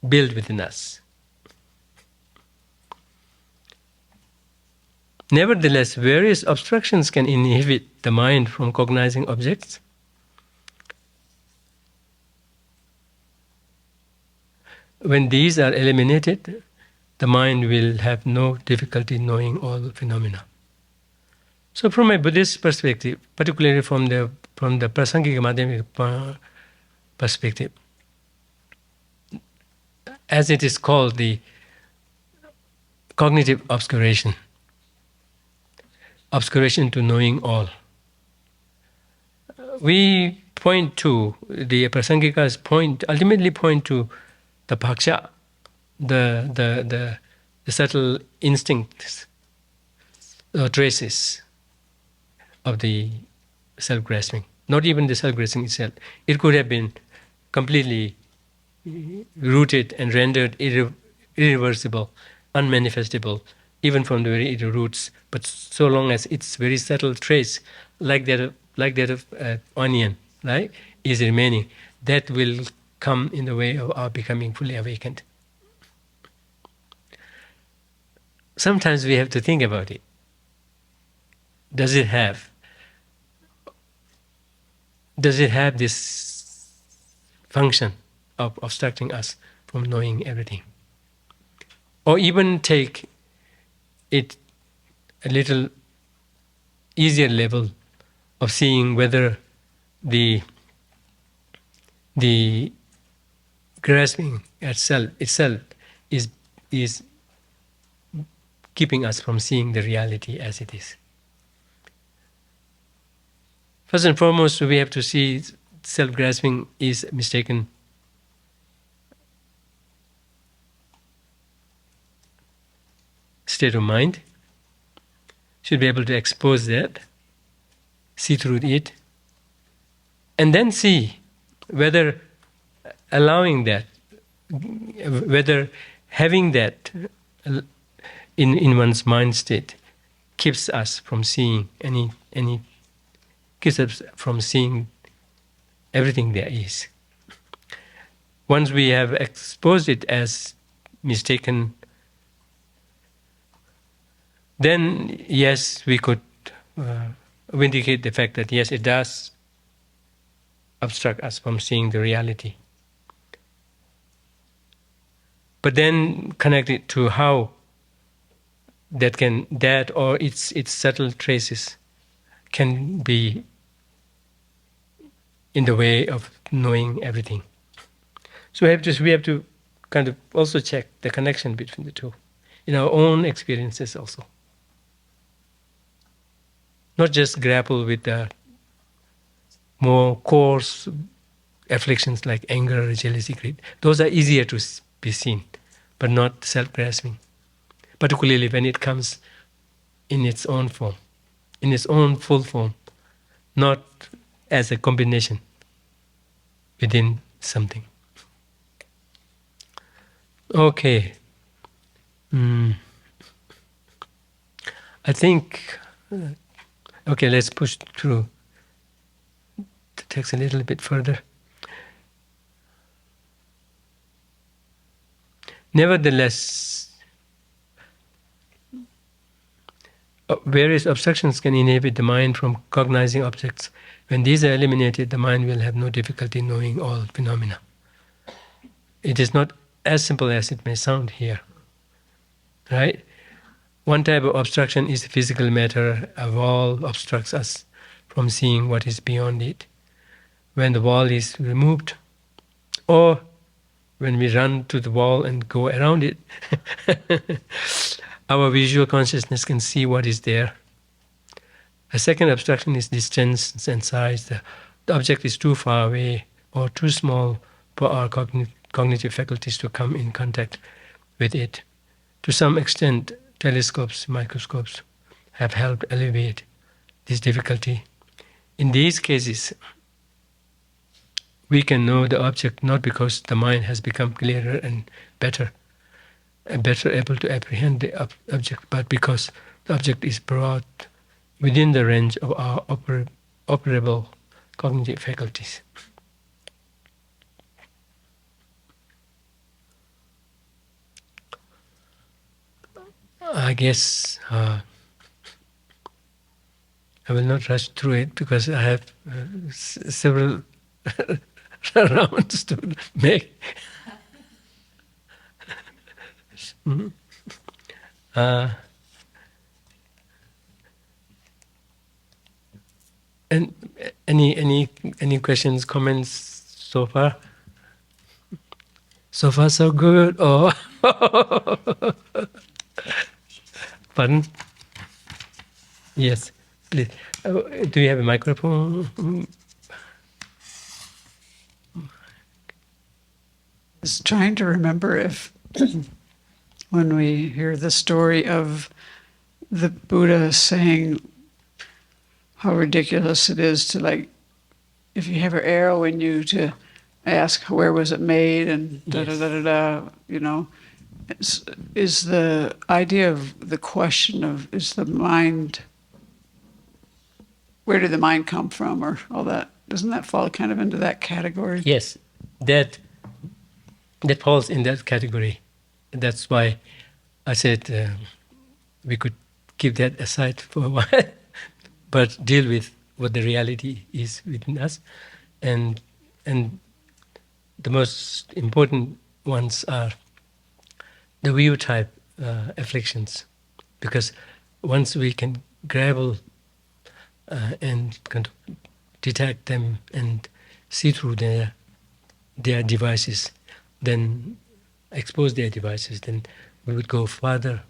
built within us. Nevertheless, various obstructions can inhibit the mind from cognizing objects. When these are eliminated, the mind will have no difficulty knowing all phenomena. So from a Buddhist perspective, particularly from the Prasangika Madhyamika perspective, as it is called, the cognitive obscuration to knowing all. We point to, the Prasangikas ultimately point to the bhaksha, the subtle instincts or traces of the self-grasping. Not even the self-grasping itself. It could have been completely rooted and rendered irreversible, unmanifestable, even from the very roots. But so long as its very subtle trace, like that of onion, right, is remaining, that will come in the way of our becoming fully awakened. Sometimes we have to think about it. Does it have this function of obstructing us from knowing everything? Or even take it a little easier level of seeing whether the grasping itself is keeping us from seeing the reality as it is. First and foremost, we have to see self-grasping is mistaken state of mind. Should be able to expose that, see through it, and then see whether allowing that, whether having that in one's mind state keeps us from seeing keeps us from seeing everything there is. Once we have exposed it as mistaken, then yes, we could vindicate the fact that yes, it does obstruct us from seeing the reality. But then connect it to how that or its subtle traces can be in the way of knowing everything. So we have to kind of also check the connection between the two in our own experiences also. Not just grapple with the more coarse afflictions like anger, jealousy, greed. Those are easier to be seen, but not self-grasping. Particularly when it comes in its own form, in its own full form, not as a combination within something. Okay. I think, okay, let's push through the text a little bit further. Nevertheless, various obstructions can inhibit the mind from cognizing objects. When these are eliminated, the mind will have no difficulty knowing all phenomena. It is not as simple as it may sound here, right? One type of obstruction is physical matter. A wall obstructs us from seeing what is beyond it. When the wall is removed, or when we run to the wall and go around it, our visual consciousness can see what is there. A second obstruction is distance and size. The object is too far away or too small for our cognitive faculties to come in contact with it. To some extent, telescopes, microscopes have helped alleviate this difficulty. In these cases, we can know the object not because the mind has become clearer and better able to apprehend the object, but because the object is brought within the range of our operable cognitive faculties. I guess I will not rush through it because I have several rounds to make. And any questions, comments so far? So far, so good. Oh, pardon? Yes, please. Do you have a microphone? was trying to remember if when we hear the story of the Buddha saying how ridiculous it is to, like, if you have an arrow in you, to ask where was it made and da da da da da, you know. Is the idea of the question of, is the mind, where did the mind come from, or all that, doesn't that fall kind of into that category? Yes, that falls in that category. That's why I said we could keep that aside for a while, but deal with what the reality is within us, and the most important ones are the view type afflictions, because once we can grapple and kind of detect them and see through their devices, then expose their devices, then we would go further,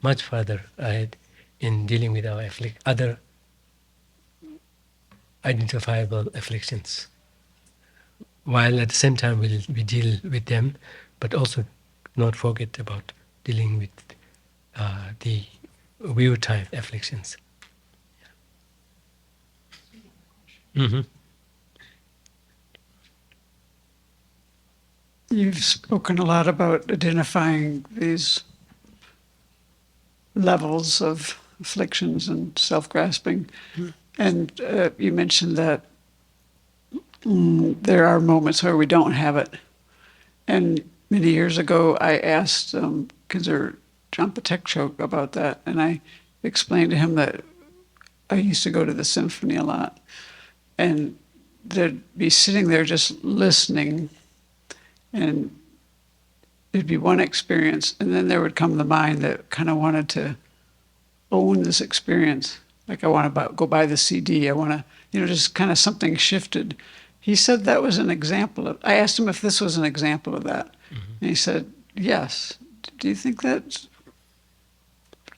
much further ahead in dealing with our other identifiable afflictions, while at the same time we deal with them, but also not forget about dealing with the view type afflictions. Mm-hmm. You've spoken a lot about identifying these levels of afflictions and self-grasping. And you mentioned that there are moments where we don't have it. And many years ago, I asked Kizar Jampatek about that, and I explained to him that I used to go to the symphony a lot, and they'd be sitting there just listening, and it'd be one experience, and then there would come the mind that kind of wanted to own this experience. Like, I want to go buy the CD, I want to, just kind of something shifted. He said that was an example of, I asked him if this was an example of that. Mm-hmm. And he said, yes. Do you think that's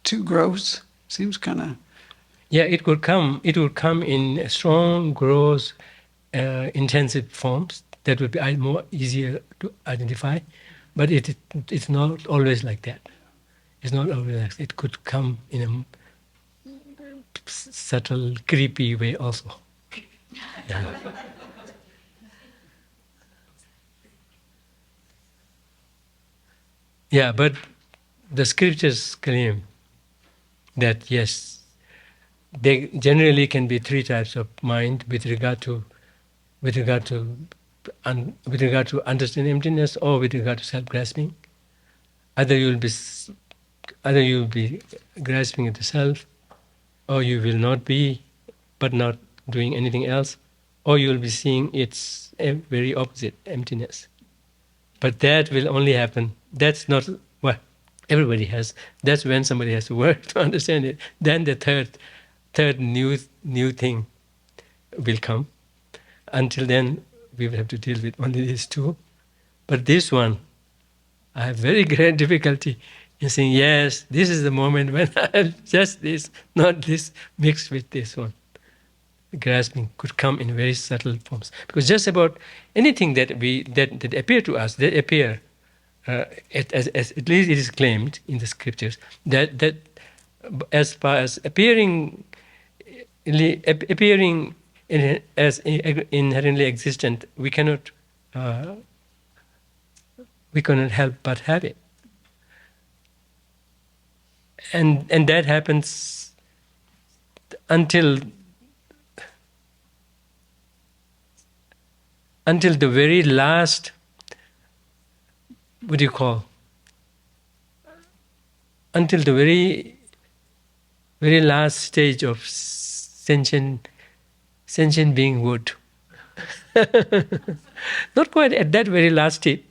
too gross? Seems kind of... Yeah, it would come in strong, gross, intensive forms that would be more easier to identify, but it's not always like that. It's not always like that. It could come in a subtle, creepy way also. Yeah. Yeah, but the scriptures claim that yes, there generally can be three types of mind with regard to understanding emptiness, or with regard to self-grasping. Either you'll be grasping at the self, or you will not be, but not doing anything else, or you'll be seeing its very opposite, emptiness. But that will only happen. That's not what everybody has. That's when somebody has to work to understand it. Then the third new thing will come. Until then, we will have to deal with only these two. But this one, I have very great difficulty in saying, yes, this is the moment when I have just this, not this mixed with this one. Grasping could come in very subtle forms, because just about anything that appear to us, they appear as at least it is claimed in the scriptures that as far as appearing as inherently existent, we cannot help but have it, and that happens until the very last, what do you call? Until the very, very last stage of sentient being would. Not quite at that very last tip.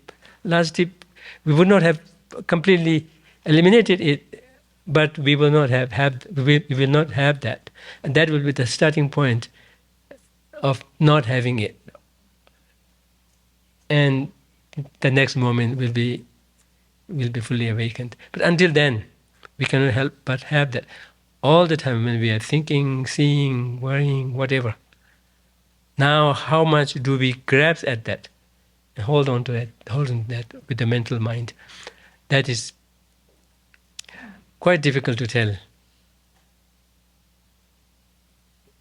We would not have completely eliminated it, but we will not we will not have that, and that will be the starting point of not having it. And the next moment will be fully awakened. But until then, we cannot help but have that all the time when we are thinking, seeing, worrying, whatever. Now, how much do we grasp at that? and hold on to that with the mental mind. That is quite difficult to tell.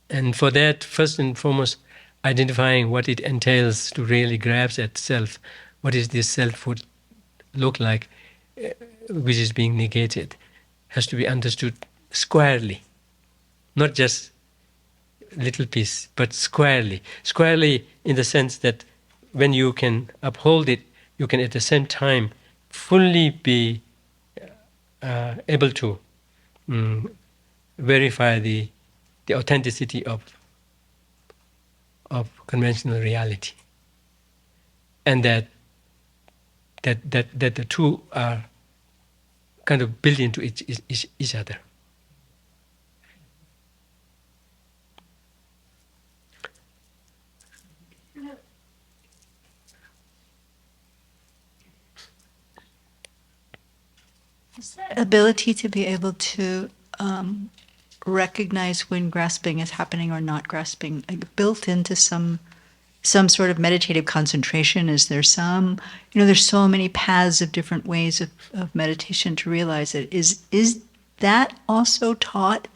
And for that, first and foremost, identifying what it entails to really grasp at self. What is this self would look like, which is being negated, has to be understood squarely, not just little piece, but squarely. Squarely in the sense that when you can uphold it, you can at the same time fully be able to verify the authenticity of conventional reality, and that the two are kind of built into each other. Is that ability to be able to recognize when grasping is happening or not grasping built into some sort of meditative concentration? Is there some, there's so many paths of different ways of meditation to realize it. Is that also taught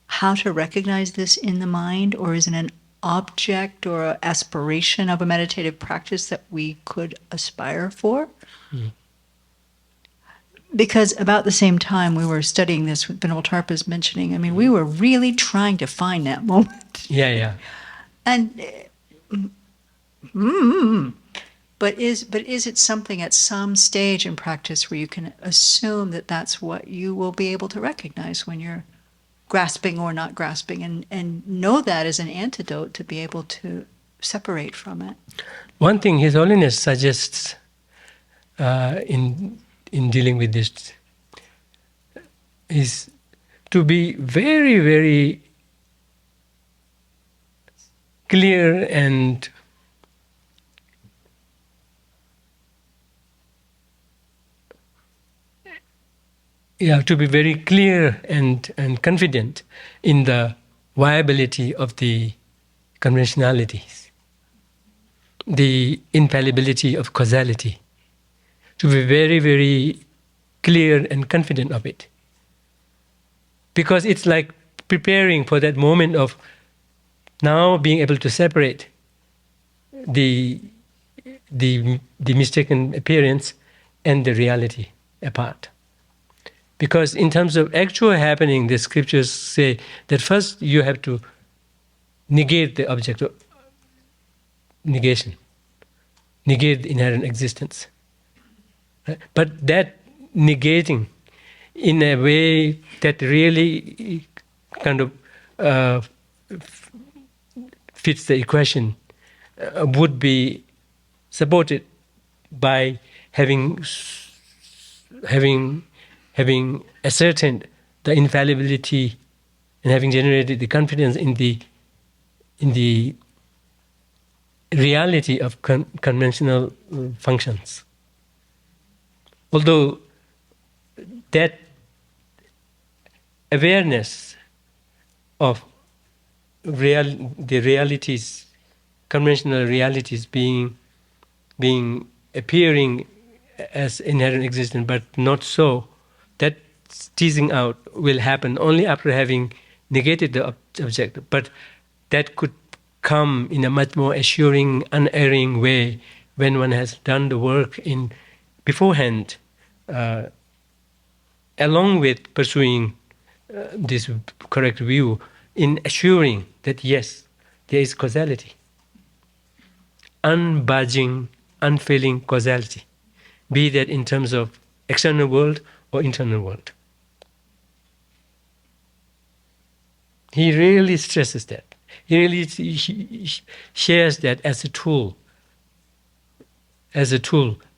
how to recognize this in the mind, or is it an object or an aspiration of a meditative practice that we could aspire for? Because about the same time we were studying this, Venerable Tarpa's mentioning, we were really trying to find that moment. Yeah. And but is it something at some stage in practice where you can assume that that's what you will be able to recognize when you're grasping or not grasping, and know that as an antidote to be able to separate from it? One thing His Holiness suggests in dealing with this is to be very, very clear and to be very clear and confident in the viability of the conventionalities, the infallibility of causality. To be very, very clear and confident of it. Because it's like preparing for that moment of now being able to separate the mistaken appearance and the reality apart. Because in terms of actual happening, the scriptures say that first you have to negate the object of negation, negate the inherent existence. But that negating in a way that really kind of fits the equation would be supported by having ascertained the infallibility and having generated the confidence in the reality of conventional functions. Although that awareness of the realities, conventional realities appearing as inherent existence, but not so, that teasing out will happen only after having negated the object. But that could come in a much more assuring, unerring way when one has done the work in beforehand, along with pursuing this correct view, in assuring that yes, there is causality, unbudging, unfailing causality, be that in terms of external world or internal world. He really stresses that. He really shares that as a tool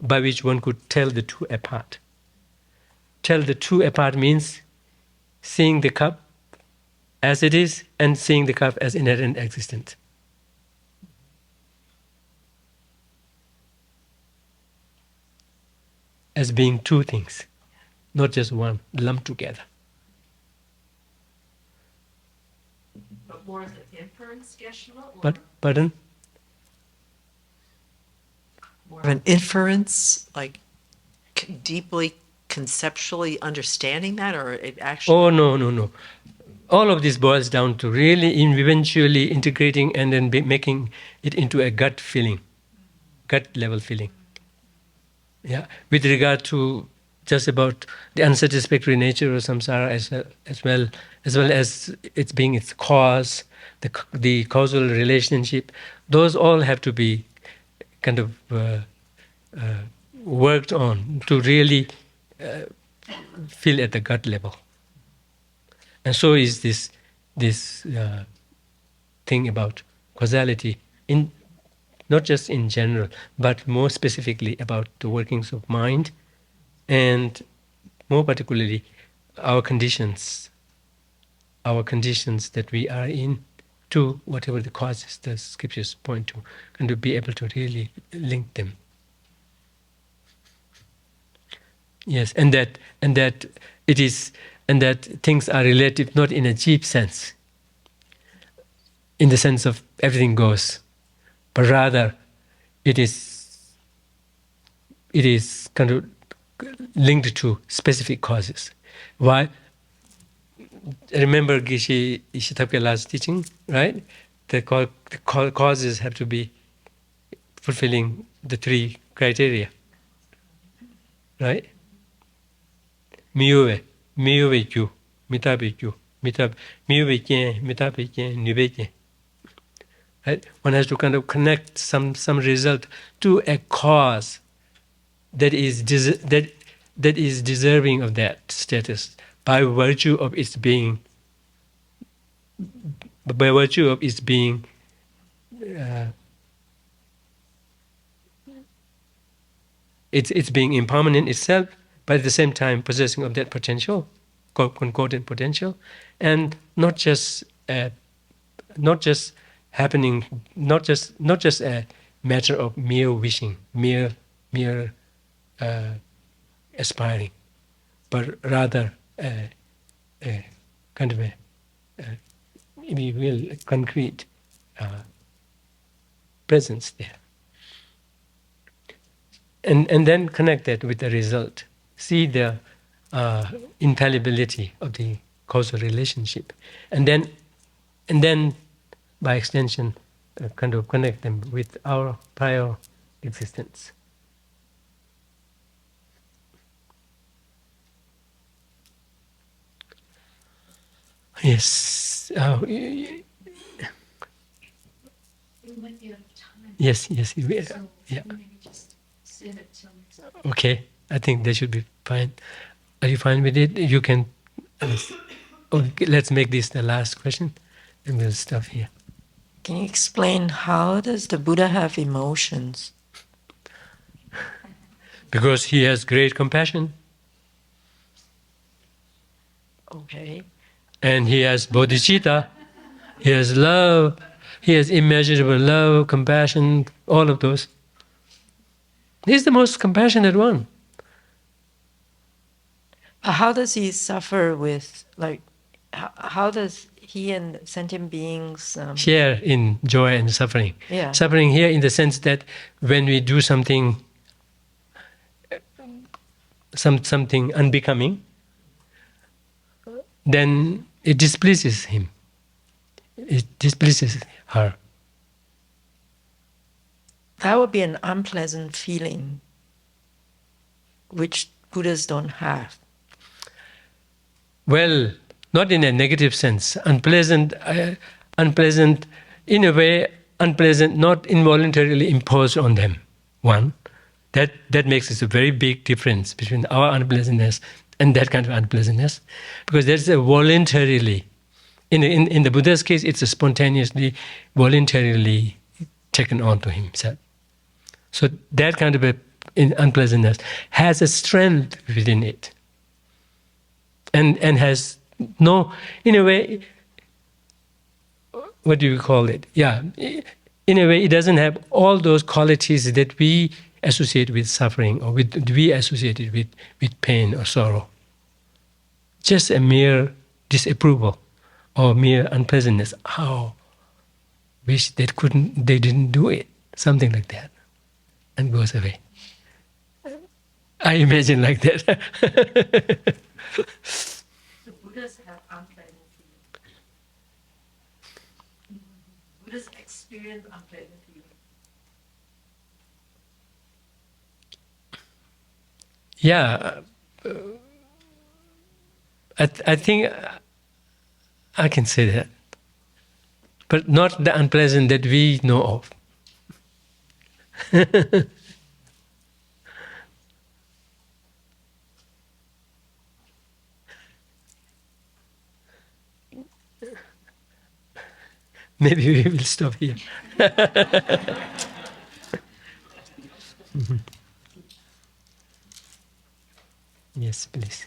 by which one could tell the two apart. Tell the two apart means seeing the cup as it is and seeing the cup as inherent existent. As being two things, not just one, lumped together. But more of the inference, Geshe? But, pardon? more of an inference, like deeply conceptually understanding that, or it actually? Oh, no, no, no. All of this boils down to really eventually integrating and then making it into a gut feeling, gut level feeling. Yeah, with regard to just about the unsatisfactory nature of samsara as well as its being its cause, the causal relationship, those all have to be kind of worked on to really feel at the gut level. And so is this thing about causality, in not just in general, but more specifically about the workings of mind, and more particularly our conditions that we are in, to whatever the causes the scriptures point to, and to be able to really link them. Yes, and that it is, and that things are relative not in a cheap sense, in the sense of everything goes, but rather it is kind of linked to specific causes. Why? Remember Geshe Dadul's teaching, right? The causes have to be fulfilling the three criteria, right? Miyuwe kyu, mitabe kyu, miyuwe kyen, mitabe kyen, nube kyen. Right? One has to kind of connect some result to a cause that is deserving of that status by virtue of its being it's being impermanent itself, but at the same time possessing of that potential, concordant potential, and not just happening, not just a matter of mere wishing, mere aspiring, but rather a kind of a if you will, a concrete presence there. And then connect that with the result. See the infallibility of the causal relationship, and then by extension, kind of connect them with our prior existence. Yes. We might be out of time. Yes. So Yeah. maybe just save it till next time. Okay. I think that should be fine. Are you fine with it? You can. Okay, let's make this the last question, and we'll stop here. Can you explain how does the Buddha have emotions? Because he has great compassion, Okay. and he has bodhicitta, he has love, he has immeasurable love, compassion, all of those. He's the most compassionate one. How does he suffer with, like, how does he and sentient beings Share in joy and suffering. Yeah. Suffering here in the sense that when we do something unbecoming, then it displeases him. It displeases her. That would be an unpleasant feeling, which Buddhas don't have. Well, not in a negative sense. Unpleasant in a way, unpleasant, not involuntarily imposed on them. One, that makes it a very big difference between our unpleasantness and that kind of unpleasantness, because there's a voluntarily. In the Buddha's case, it's a spontaneously, voluntarily taken on to himself. So that kind of unpleasantness has a strength within it, and has no, in a way, what do you call it? Yeah, in a way, it doesn't have all those qualities that we associate with suffering, or we associate it with pain or sorrow. Just a mere disapproval or mere unpleasantness. How wish they didn't do it. Something like that. and goes away. I imagine like that. The Buddhas have unpleasant feeling. Buddhas experience unpleasant feeling. Yeah, I think I can say that, but not the unpleasant that we know of. Maybe we will stop here. Yes, please.